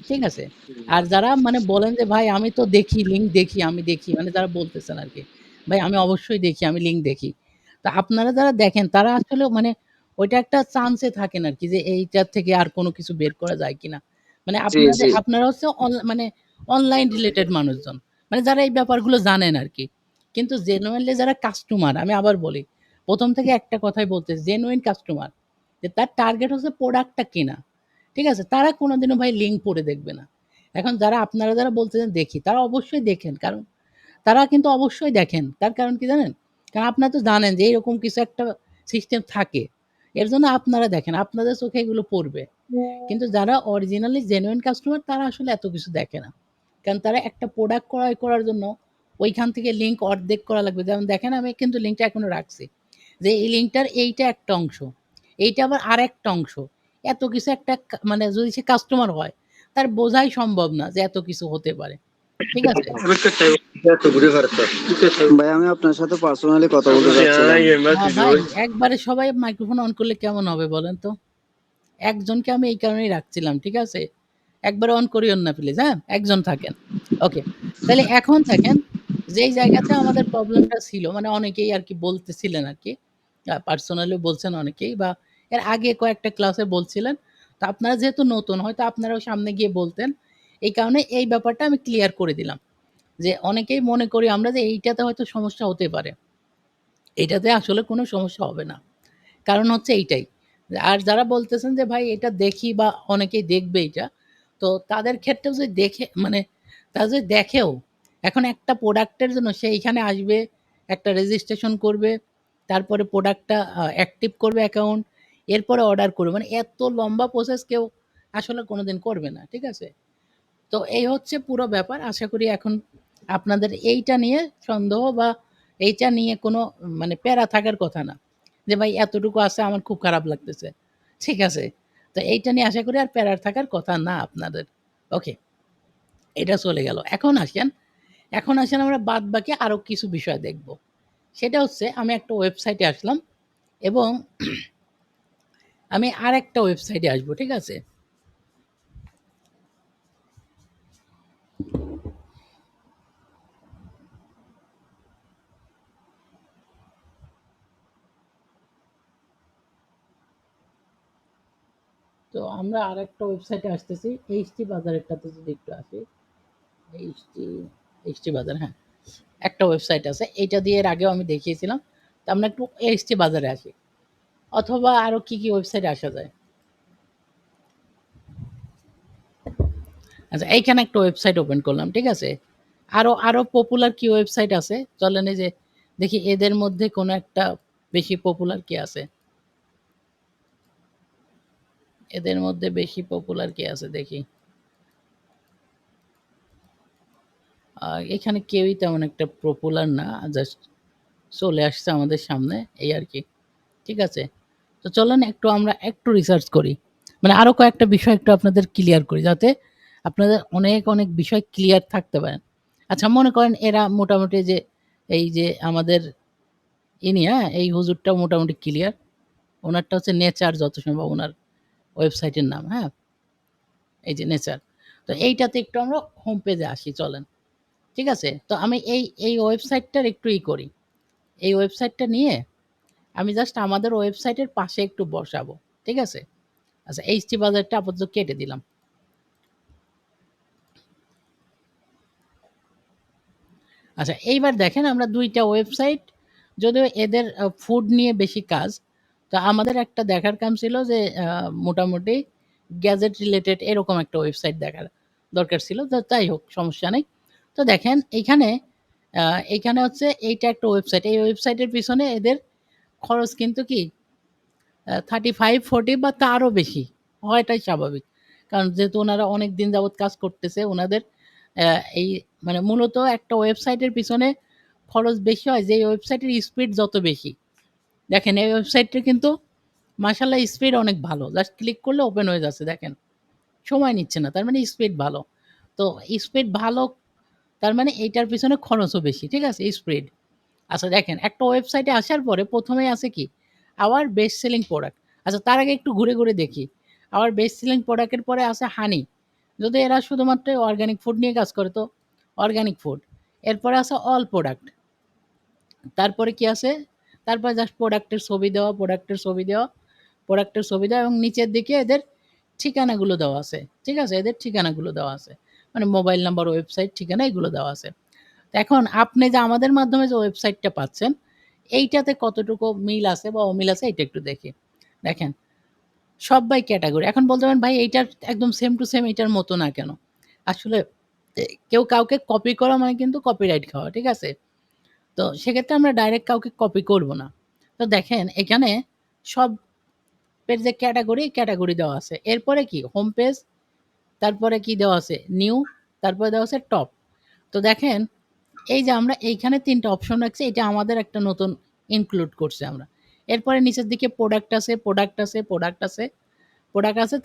ঠিক আছে? আর যারা মানে বলেন যে, "ভাই আমি তো দেখি, লিঙ্ক দেখি, আমি দেখি।" মানে যারা বলতেছেন আরকি। "ভাই আমি অবশ্যই দেখি, আমি লিঙ্ক দেখি।" তো আপনারা যারা দেখেন তারা আসলে মানে ওইটা একটা চান্সে থাকেন আরকি যে এইটার থেকে আর কোনো কিছু বের করা যায় কিনা। মানে জি, জি, আপনারা হচ্ছে মানে অনলাইন রিলেটেড মানুষজন। মানে যারা এই ব্যাপারগুলো জানেন আরকি। কিন্তু জেনুইনলি যারা কাস্টমার আমি আবার বলি, ১ম থেকে একটা কথাই বলতেছি জেনুইন কাস্টমার যে তার টার্গেট হচ্ছে প্রোডাক্টটা কেনা। ঠিক আছে? তারা কোনোদিনও ভাই লিঙ্ক পড়ে দেখবে না। এখন আপনারা যারা বলতেছেন দেখি, তারা অবশ্যই দেখেন। কারণ তারা কিন্তু অবশ্যই দেখেন। তার কারণ কি জানেন? কারণ আপনারা তো জানেন যে এরকম কিছু একটা সিস্টেম থাকে। এর জন্য আপনারা দেখেন। আপনাদের চোখে এগুলো পড়বে। কিন্তু যারা অরিজিনালি জেনুইন কাস্টমার তারা আসলে এত কিছু দেখে না। কারণ তারা একটা প্রোডাক্ট ক্রয় করার জন্য ওইখান থেকে লিঙ্ক অর্ধেক করা লাগবে। যেমন দেখেন আমি কিন্তু লিঙ্কটা এখনো রাখছি। যে এই লিঙ্কটার এইটা একটা অংশ। এইটা আবার আরেকটা অংশ। এত কিছু একটা মানে যদি সে কাস্টমার হয়, তার বোঝাই সম্ভব না যে এত কিছু হতে পারে। ঠিক আছে? ভাই আমি আপনার সাথে পার্সোনালি কথা বলতে চাচ্ছিলাম। ভাই একবারে সবাই মাইক্রোফোন অন করলে কেমন হবে বলেন তো? একজনকে আমি এই কারণেই রাখছিলাম। ঠিক আছে? একবারে অন করিয়েন না প্লিজ, হ্যাঁ? একজন থাকেন। ওকে। তাইলে এখন দেখেন যেই জায়গাতে আমাদের প্রবলেমটা ছিল মানে অনেকেই আরকি বলতেছিলেন আরকি। পার্সোনালিও বলছেন অনেকেই বা এর আগে কয়েকটা ক্লাসে বলছিলেন। তো আপনারা যেহেতু নতুন হয়তো আপনারাও সামনে গিয়ে বলতেন। এই কারণে এই ব্যাপারটা আমি ক্লিয়ার করে দিলাম। যে অনেকেই মনে করি আমরা যে এইটাতে হয়তো সমস্যা হতে পারে। এটাতে আসলে কোনো সমস্যা হবে না। কারণ হচ্ছে এইটাই। আর যারা বলতেছেন যে ভাই এটা দেখি বা অনেকেই দেখবে এইটা। তো তাদের ক্ষেত্রেও যদি দেখে মানে তারা যদি দেখেও, এখন একটা প্রোডাক্টের জন্য সে এইখানে আসবে, একটা রেজিস্ট্রেশন করবে, তারপরে প্রোডাক্টটা অ্যাক্টিভ করবে অ্যাকাউন্ট, এরপরে অর্ডার করবে। মানে এত লম্বা প্রসেস কেউ আসলে কোনোদিন করবে না। ঠিক আছে? তো এই হচ্ছে পুরো ব্যাপার। আশা করি এখন আপনাদের এইটা নিয়ে সন্দেহ বা এইটা নিয়ে কোনো মানে প্যারা থাকার কথা না। যে ভাই এতটুকু আছে আমার খুব খারাপ লাগতেছে। ঠিক আছে? তো এইটা নিয়ে আশা করি আর প্যারার থাকার কথা না আপনাদের। ওকে, এটা চলে গেল। এখন আসেন আমরা বাদবাকি আরো কিছু বিষয় দেখব। সেটা হচ্ছে আমি একটা ওয়েবসাইটে আসলাম এবং আমি আরেকটা ওয়েবসাইটে আসবো। ঠিক আছে? তো আমরা আরেকটা ওয়েবসাইটে আসতেছি। এইচটি বাজারেরটাতে যদি একটু আসি। এইচটি এইচটি বাজার হ্যাঁ। একটা ওয়েবসাইট আছে। এইটা দিয়ে এর আগেও আমি দেখিয়েছিলাম। তো আমরা একটু এইচটি বাজারে আসি। অথবা আরো কি ওয়েবসাইটে আসা যায়? আচ্ছা এইখানে একটা ওয়েবসাইট ওপেন করলাম। ঠিক আছে? আরো পপুলার কি ওয়েবসাইট আছে? চলেন এই যে দেখি এদের মধ্যে কোনো একটা বেশি পপুলার কি আছে? এদের মধ্যে বেশি পপুলার কি আছে দেখি। এখানে কেউই তেমন একটা পপুলার না। জাস্ট চলে আসছে আমাদের সামনে এই আরকি। ঠিক আছে? তো চলেন আমরা একটু রিসার্চ করি। মানে আরো কয়েকটা বিষয় একটু আপনাদের ক্লিয়ার করি যাতে আপনাদের অনেক বিষয় ক্লিয়ার থাকতে পারেন। আচ্ছা মনে করেন এরা মোটামুটি যে এই যে আমাদের ইনি হ্যাঁ? এই হুজুরটা মোটামুটি ক্লিয়ার। উনারটা হচ্ছে নেচার যত সম্ভব উনার ওয়েবসাইটের নাম, হ্যাঁ? এই যে নেচার। তো এইটাতে একটু আমরা হোম পেজে আসি চলেন। ঠিক আছে? তো আমি এই ওয়েবসাইটটার একটু করি। এই ওয়েবসাইটটা নিয়ে আমি জাস্ট আমাদের ওয়েবসাইটের পাশে একটু বসাবো। ঠিক আছে? আচ্ছা এইচটি বাজারটা আপাতত কেটে দিলাম। আচ্ছা এইবার দেখেন আমরা ২ টা ওয়েবসাইট, যদিও এদের ফুড নিয়ে বেশি কাজ। তো আমাদের একটা দেখার কাম ছিল যে মোটামুটি গ্যাজেট রিলেটেড এরকম একটা ওয়েবসাইট দেখার দরকার ছিল। তো যাই হোক সমস্যা নেই। তো দেখেন এইখানে হচ্ছে এইটা একটা ওয়েবসাইট। এই ওয়েবসাইটের পিছনে এদের খরচ কিন্তু কি 35-40 বা তারও বেশি হওয়াটাই স্বাভাবিক। কারণ যেহেতু ওনারা অনেকদিন যাবৎ কাজ করতেছে, ওনাদের এই মানে মূলত একটা ওয়েবসাইটের পিছনে খরচ বেশি হয় যে ওয়েবসাইটের স্পিড যত বেশি। দেখেন এই ওয়েবসাইটটা কিন্তু মাশাআল্লাহ স্পিড অনেক ভালো। জাস্ট ক্লিক করলে ওপেন হয়ে যাচ্ছে দেখেন। সময় নিচ্ছে না। তার মানে স্পিড ভালো। তো স্পিড ভালো তার মানে এইটার পিছনে খরচও বেশি। ঠিক আছে? স্পিড। আচ্ছা দেখেন একটা ওয়েবসাইটে আসার পরে ১ম এই আছে কি? Our best selling product. আচ্ছা তার আগে একটু ঘুরে, ঘুরে দেখি। আওয়ার বেস্ট সেলিং প্রোডাক্ট এর পরে আছে হানি। যদি এরা শুধুমাত্র অর্গানিক ফুড নিয়ে কাজ করে তো অর্গানিক ফুড। এরপরে আছে অল প্রোডাক্ট। তারপরে কি আছে? তারপরে জাস্ট প্রোডাক্টের ছবি দেওয়া, প্রোডাক্টের ছবি দেওয়া এবং নিচের দিকে এদের ঠিকানাগুলো দেওয়া আছে। ঠিক আছে? এদের ঠিকানাগুলো দেওয়া আছে। মানে মোবাইল নাম্বার, ওয়েবসাইট, ঠিকানা এগুলো দেওয়া আছে। তো এখন আপনি যে আমাদের মাধ্যমে যে ওয়েবসাইটটা পাচ্ছেন, এইটাতে কতটুকু মিল আছে বা অমিল আছে এটা একটু দেখি। দেখেন সব বাই ক্যাটেগরি। এখন বলতে পারেন ভাই এইটার একদম সেম টু সেম এটার মতো না কেন? আসলে কেউ কাউকে কপি করা মানে কিন্তু কপিরাইট খাওয়া। ঠিক আছে? তো সেক্ষেত্রে আমরা ডাইরেক্ট কাউকে কপি করব না। তো দেখেন এখানে সব এর যে ক্যাটেগরি দেওয়া আছে। এরপরে কি? হোম পেজ, তারপরে কি দেওয়া আছে? নিউ, তারপরে দেওয়া আছে টপ। তো দেখেন এই যে আমরা এইখানে ৩ টা অপশন রাখছি, এটা আমাদের একটা নতুন ইনক্লুড করছি আমরা। এরপরে নিচের দিকে প্রোডাক্ট আছে,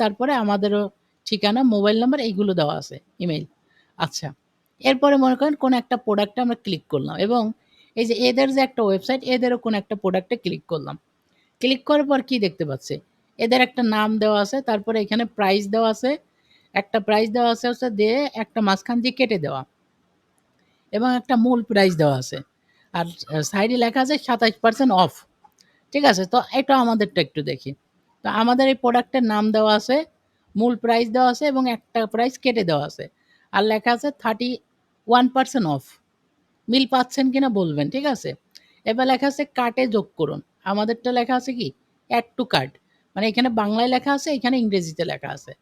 তারপরে আমাদেরও ঠিকানা, মোবাইল নাম্বার এইগুলো দেওয়া আছে, ইমেইল। আচ্ছা, এরপরে মনে করেন কোনো একটা প্রোডাক্টে আমরা ক্লিক করলাম এবং এই যে এদের যে একটা ওয়েবসাইট, এদেরও কোনো একটা প্রোডাক্টে ক্লিক করলাম। ক্লিক করার পর কি দেখতে পাচ্ছি? এদের একটা নাম দেওয়া আছে, তারপরে এখানে প্রাইস দেওয়া আছে। একটা প্রাইস দেওয়া আছে হচ্ছে দিয়ে একটা মাঝখান দিয়ে কেটে দেওয়া এবং একটা মূল প্রাইস দেওয়া আছে। আর সাইডে লেখা আছে ২৭% অফ। ঠিক আছে? তো এটা আমাদেরটা একটু দেখি। তো আমাদের এই প্রোডাক্টের নাম দেওয়া আছে, মূল প্রাইস দেওয়া আছে এবং একটা প্রাইস কেটে দেওয়া আছে। আর লেখা আছে 31% অফ। মিল পাচ্ছেন কিনা বলবেন। ঠিক আছে? এবার লেখা আছে কার্টে যোগ করুন। আমাদেরটা লেখা আছে কি? Add to cart. মানে এখানে বাংলায় লেখা আছে, এখানে ইংরেজিতে লেখা আছে।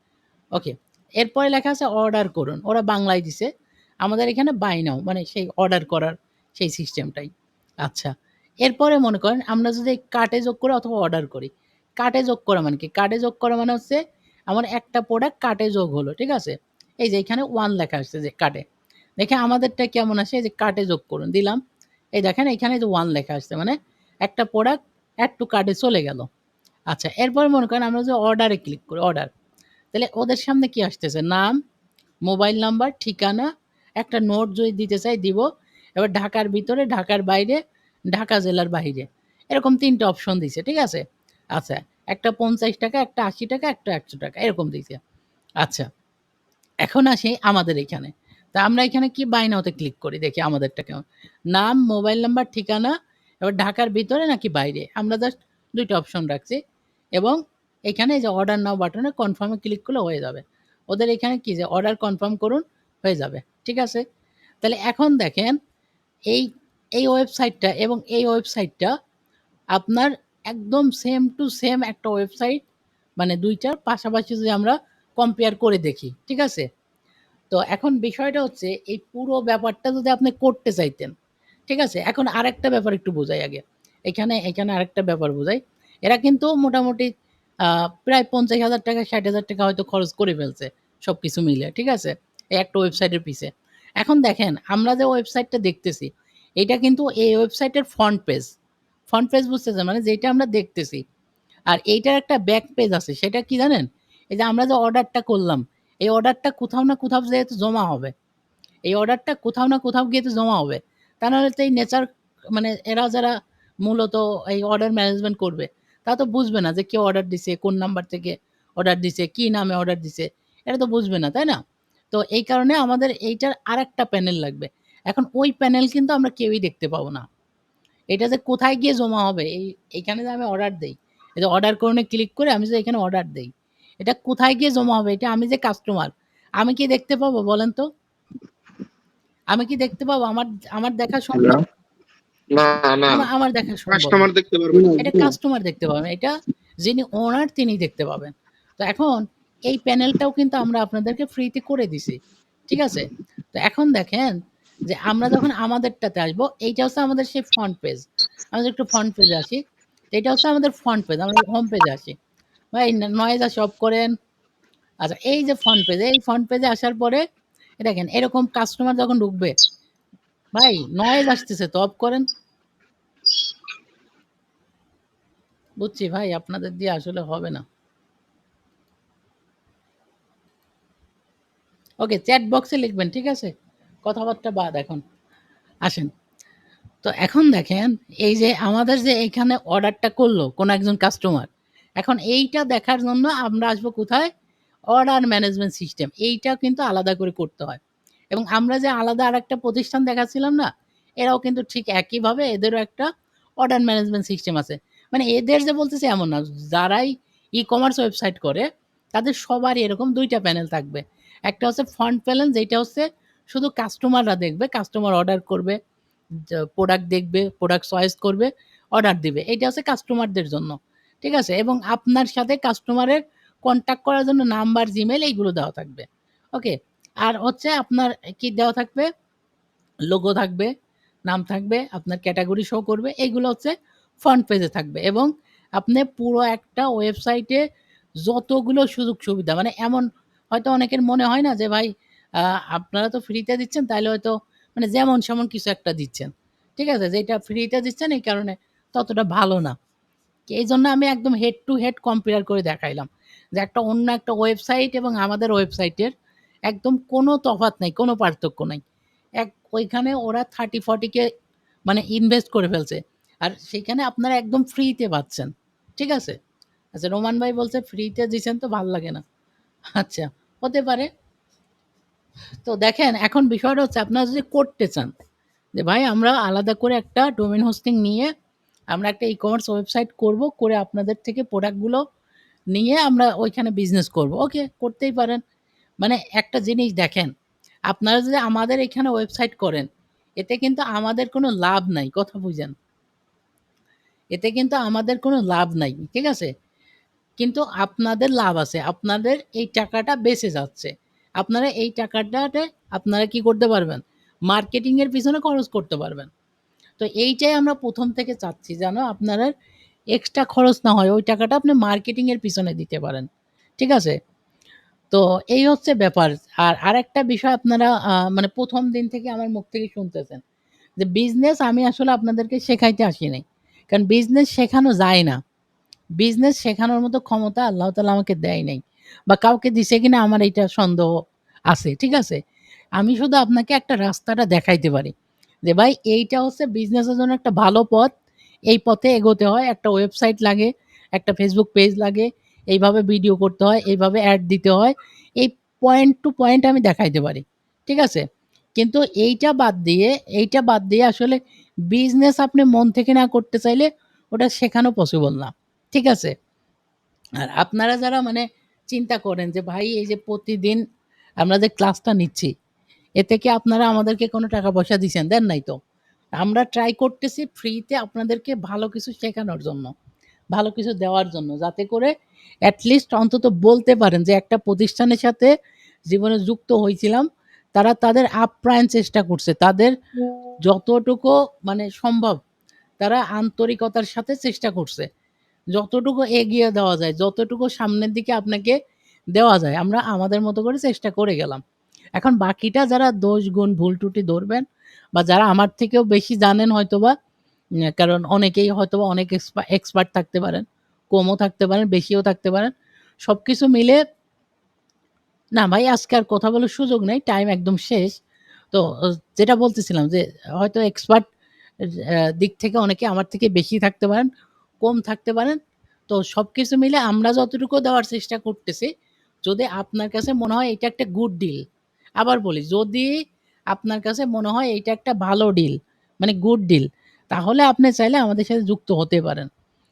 ওকে। এরপরে লেখা আছে অর্ডার করুন। ওরা বাংলায় দিছে। আমাদের এখানে বাই নাও মানে সেই অর্ডার করার সেই সিস্টেমটাই। আচ্ছা। এরপরে মনে করেন আমরা যদি কার্টে যোগ করি অথবা অর্ডার করি। কার্টে যোগ করা মানে কি? কার্টে যোগ করা মানে হচ্ছে আমার একটা প্রোডাক্ট কার্টে যোগ হলো। ঠিক আছে? এই যে এখানে 1 লেখা আসছে যে কার্টে। দেখে আমাদেরটা কেমন আসে? এই যে কার্টে যোগ করুন। দিলাম। এই দেখেন এখানে যে 1 লেখা আসছে মানে একটা প্রোডাক্ট এড টু কার্টে চলে গেল। আচ্ছা এরপরে মনে করেন আমরা যে অর্ডারে ক্লিক করি অর্ডার। তাহলে ওদের সামনে কি আসতেছে? নাম, মোবাইল নাম্বার, ঠিকানা, একটা নোট যদি দিতে চাই দিব। এবার ঢাকার ভিতরে, ঢাকার বাইরে, ঢাকা জেলার বাহিরে। এরকম ৩ টা অপশন দিছে। ঠিক আছে? আচ্ছা, একটা ৳৫০, একটা ৳৮০, একটা ৳১০০ এরকম দিছে। আচ্ছা, এখন আসি আমাদের এখানে। তা আমরা এখানে কি বাই নাও তে ক্লিক করি দেখি আমাদেরটা কেমন। নাম, মোবাইল নাম্বার, ঠিকানা, এবার ঢাকার ভিতরে নাকি বাইরে। আমরা জাস্ট ২ টা অপশন রাখছি এবং এখানে এই যে অর্ডার নাও বাটনে কনফার্ম এ ক্লিক করলে হয়ে যাবে। ওদের এখানে কি যে অর্ডার কনফার্ম করুন হয়ে যাবে। ঠিক আছে? তাহলে এখন দেখেন এই, এই ওয়েবসাইটটা এবং এই ওয়েবসাইটটা আপনার একদম সেম টু সেম একটা ওয়েবসাইট। মানে ২ টার পাশাপাশি যদি আমরা কম্পেয়ার করে দেখি। ঠিক আছে? তো এখন বিষয়টা হচ্ছে এই পুরো ব্যাপারটা যদি আপনি করতে চাইতেন, ঠিক আছে? এখন আরেকটা ব্যাপার একটু বোঝাই আগে। এখানে আরেকটা ব্যাপার বোঝাই। এরা কিন্তু মোটামুটি প্রায় ৳৫০,০০০ ৳৬০,০০০ হয়তো খরচ করে ফেলছে সবকিছু মিলে। ঠিক আছে? এই একটা ওয়েবসাইটের পিছে। এখন দেখেন আমরা যে ওয়েবসাইটটা দেখতেছি, এইটা কিন্তু এই ওয়েবসাইটের ফ্রন্ট পেজ। ফ্রন্ট পেজ বুঝতেছেন? মানে যেইটা আমরা দেখতেছি। আর এইটার একটা ব্যাক পেজ আছে। সেটা কি জানেন? এই যে আমরা যে অর্ডারটা করলাম, এই অর্ডারটা কোথাও না কোথাও যেয়ে তো জমা হবে। এই অর্ডারটা কোথাও না কোথাও গিয়ে তো জমা হবে। তা নাহলে তো এই নেচার মানে এরা যারা মূলত এই অর্ডার ম্যানেজমেন্ট করবে, তারা তো বুঝবে না যে কে অর্ডার দিছে, কোন নাম্বার থেকে অর্ডার দিছে, কি নামে অর্ডার দিছে। এরা তো বুঝবে না, তাই না? তো এই কারণে আমাদের এইটার আরেকটা প্যানেল লাগবে। এখন ওই প্যানেল কিন্তু আমরা কেউই দেখতে পাবো না। এটা যে কোথায় গিয়ে জমা হবে এইখানে যে আমি অর্ডার দেই, এই যে অর্ডার করনে ক্লিক করে আমি যে এখানে অর্ডার দেই, এটা কোথায় গিয়ে জমা হবে? এটা আমি যে কাস্টমার, আমি কি দেখতে পাবো বলেন তো? আমি কি দেখতে পাবো? আমার আমার দেখা সম্ভব? না না আমার দেখা সম্ভব না। কাস্টমার দেখতে পারবেন। এটা কাস্টমার দেখতে পাবেন। এটা যিনি ওনার তিনি দেখতে পাবেন। তো এখন এই প্যানেলটাও কিন্তু আমরা আপনাদেরকে ফ্রিতে করে দিছি। ঠিক আছে? তো এখন দেখেন যে আমরা যখন আমাদেরটাতে আসবো, এইটা হচ্ছে আমাদের সেই ফ্রন্ট পেজ। আমরা যদি একটু ফ্রন্ট পেজে আসি, তো এটা হচ্ছে আমাদের ফ্রন্ট পেজ। আমরা হোম পেজে আসি। ভাই নয়েজ আসে অফ করেন। আচ্ছা এই যে ফ্রন্ট পেজ, এই ফ্রন্ট পেজে আসার পরে দেখেন এরকম কাস্টমার যখন ঢুকবে, ভাই নয়েজ আসতেছে তো অফ করেন। বুঝছি ভাই আপনাদের দিয়ে আসলে হবে না। ওকে চ্যাট বক্সে লিখবেন, ঠিক আছে? কথাবার্তা বাদ এখন। আসেন। তো এখন দেখেন এই যে আমাদের যে এইখানে অর্ডারটা করলো কোনো একজন কাস্টমার, এখন এইটা দেখার জন্য আমরা আসবো কোথায়? Order management system. এইটা কিন্তু আলাদা করে করতে হয়। এবং আমরা যে আলাদা আরেকটা প্রতিষ্ঠান দেখাচ্ছিলাম না? এরাও কিন্তু ঠিক একইভাবে এদেরও একটা অর্ডার ম্যানেজমেন্ট সিস্টেম আছে। মানে এদের যে বলতেছি এমন না। যারাই ই-কমার্স ওয়েবসাইট করে তাদের সবারই এরকম ২ টা প্যানেল থাকবে। একটা হচ্ছে ফ্রন্ট প্যানেল যেইটা হচ্ছে শুধু কাস্টমাররা দেখবে, কাস্টমার অর্ডার করবে, প্রোডাক্ট দেখবে, প্রোডাক্ট চয়েস করবে, অর্ডার দিবে। এইটা হচ্ছে কাস্টমারদের জন্য। ঠিক আছে? এবং আপনার সাথে কাস্টমারের কনট্যাক্ট করার জন্য নাম্বার, জিমেইল এইগুলো দেওয়া থাকবে। ওকে? আর হচ্ছে আপনার কি দেওয়া থাকবে? লোগো থাকবে, নাম থাকবে, আপনার ক্যাটেগরি শো করবে। এইগুলো হচ্ছে ফ্রন্ট পেজে থাকবে এবং আপনি পুরো একটা ওয়েবসাইটে যতগুলো সুযোগ সুবিধা মানে এমন হয়তো অনেকের মনে হয় না যে ভাই আ আপনারা তো ফ্রিতে দিচ্ছেন তাইলে হয়তো মানে যেমন সেমন কিছু একটা দিচ্ছেন। ঠিক আছে? যেটা ফ্রিতে দিচ্ছেন এই কারণে ততটা ভালো না। এইজন্য আমি একদম হেড টু হেড কম্পেয়ার করে দেখাইলাম। যে একটা অন্য একটা ওয়েবসাইট এবং আমাদের ওয়েবসাইটের একদম কোনো তফাৎ নাই, কোনো পার্থক্য নাই। ওইখানে ওরা 30-40 কে মানে ইনভেস্ট করে ফেলছে। আর সেইখানে আপনারা একদম ফ্রিতে পাচ্ছেন। ঠিক আছে? আচ্ছা রোমান ভাই বলছে ফ্রিতে দিছেন তো ভাল লাগে না। আচ্ছা, হতে পারে। তো দেখেন এখন বিষয়টা হচ্ছে আপনারা যদি করতে চান যে ভাই আমরা আলাদা করে একটা ডোমেইন হোস্টিং নিয়ে আমরা একটা ই-কমার্স ওয়েবসাইট করব, করে আপনাদের থেকে প্রোডাক্টগুলো নিয়ে আমরা ওইখানে বিজনেস করব। ওকে, করতেই পারেন। মানে একটা জিনিস দেখেন, আপনারা যদি আমাদের এখানে ওয়েবসাইট করেন, এতে কিন্তু আমাদের কোনো লাভ নাই। কথা বুঝেন? এতে কিন্তু আমাদের কোনো লাভ নাই। ঠিক আছে? কিন্তু আপনাদের লাভ আছে। আপনাদের এই টাকাটা বেঁচে যাচ্ছে। আপনারা এই টাকাটাতে আপনারা কি করতে পারবেন? মার্কেটিং এর পিছনে খরচ করতে পারবেন। তো এইটাই আমরা ১ম থেকে চাচ্ছি যেন আপনাদের এক্সট্রা খরচ না হয়। ওই টাকাটা আপনি মার্কেটিং এর পিছনে দিতে পারেন। ঠিক আছে? তো এই হচ্ছে ব্যাপার। আর আরেকটা বিষয় আপনারা মানে ১ম দিন থেকে আমার মুখ থেকে শুনতেছেন যে বিজনেস আমি আসলে আপনাদেরকে শেখাইতে আসি নাই। কারণ বিজনেস শেখানো যায় না। বিজনেস শেখানোর মতো ক্ষমতা আল্লাহ তাআলা আমাকে দেয় নাই। বা কাউকে দিছে কিনা আমার এইটা সন্দেহ আছে। ঠিক আছে? আমি শুধু আপনাকে একটা রাস্তাটা দেখাইতে পারি। যে ভাই এইটা হচ্ছে বিজনেসের জন্য একটা ভালো পথ। এই পথে এগোতে হয়। একটা ওয়েবসাইট লাগে, একটা Facebook পেজ লাগে, এইভাবে ভিডিও করতে হয়, এইভাবে অ্যাড দিতে হয়। এই পয়েন্ট টু পয়েন্ট আমি দেখাইতে পারি। ঠিক আছে? কিন্তু এইটা বাদ দিয়ে আসলে বিজনেস আপনি মন থেকে না করতে চাইলে ওটা শেখানো পসিবল না। ঠিক আছে? আর আপনারা যারা মানে চিন্তা করেন যে ভাই এই যে প্রতিদিন আমরা যে ক্লাসটা নিচ্ছি, এতে কি আপনারা আমাদেরকে কোনো টাকা পয়সা দিছেন? দেন নাই তো। আমরা ট্রাই করতেছি ফ্রিতে আপনাদেরকে ভালো কিছু শেখানোর জন্য, ভালো কিছু দেওয়ার জন্য। যাতে করে এট লিস্ট অন্তত বলতে পারেন যে একটা প্রতিষ্ঠানের সাথে জীবনে যুক্ত হইছিলাম। তারা তাদের আপ্রাণ চেষ্টা করছে। তাদের যতটুকু মানে সম্ভব তারা আন্তরিকতার সাথে চেষ্টা করছে। যতটুকু এগিয়ে দেওয়া যায়, যতটুকু সামনের দিকে আপনাকে দেওয়া যায়, আমরা আমাদের মতো করে চেষ্টা করে গেলাম। এখন বাকিটা যারা দোষ, গুণ, ভুল ত্রুটি ধরবেন বা যারা আমার থেকেও বেশি জানেন হয়তোবা, কারণ অনেকেই হয়তোবা অনেক এক্সপার্ট থাকতে পারেন, কমও থাকতে পারেন, বেশিও থাকতে পারেন। সবকিছু মিলে না ভাই আজকে আর কথা বলার সুযোগ নেই। টাইম একদম শেষ। তো যেটা বলতেছিলাম যে হয়তো এক্সপার্ট দিক থেকে অনেকে আমার থেকে বেশি থাকতে পারেন, কম থাকতে পারেন। তো সবকিছু মিলে আমরা যতটুকু দেওয়ার চেষ্টা করতেছি, যদি আপনার কাছে মনে হয় এটা একটা গুড ডিল, আবার বলি যদি আপনার কাছে মনে হয় এইটা একটা ভালো ডিল, মানে গুড ডিল, তাহলে আপনি চাইলে আমাদের সাথে যুক্ত হতে পারেন।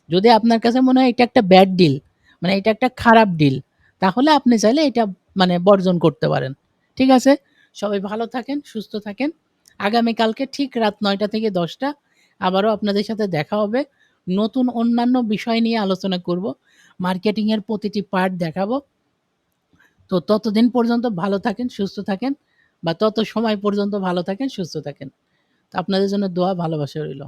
যদি আপনার কাছে মনে হয় এটা একটা ব্যাড ডিল, মানে এটা একটা খারাপ ডিল, তাহলে আপনি চাইলে এটা মানে বর্জন করতে পারেন। ঠিক আছে? সবাই ভালো থাকেন, সুস্থ থাকেন। আগামীকালকে ঠিক রাত ৯টা থেকে ১০টা আবারও আপনাদের সাথে দেখা হবে। নতুন অন্যান্য বিষয় নিয়ে আলোচনা করব। মার্কেটিং এর প্রতিটি পার্ট দেখাবো। তো ততদিন পর্যন্ত ভালো থাকেন, সুস্থ থাকেন, বা তত সময় পর্যন্ত ভালো থাকেন, সুস্থ থাকেন। তো আপনাদের জন্য দোয়া, ভালোবাসা রইল।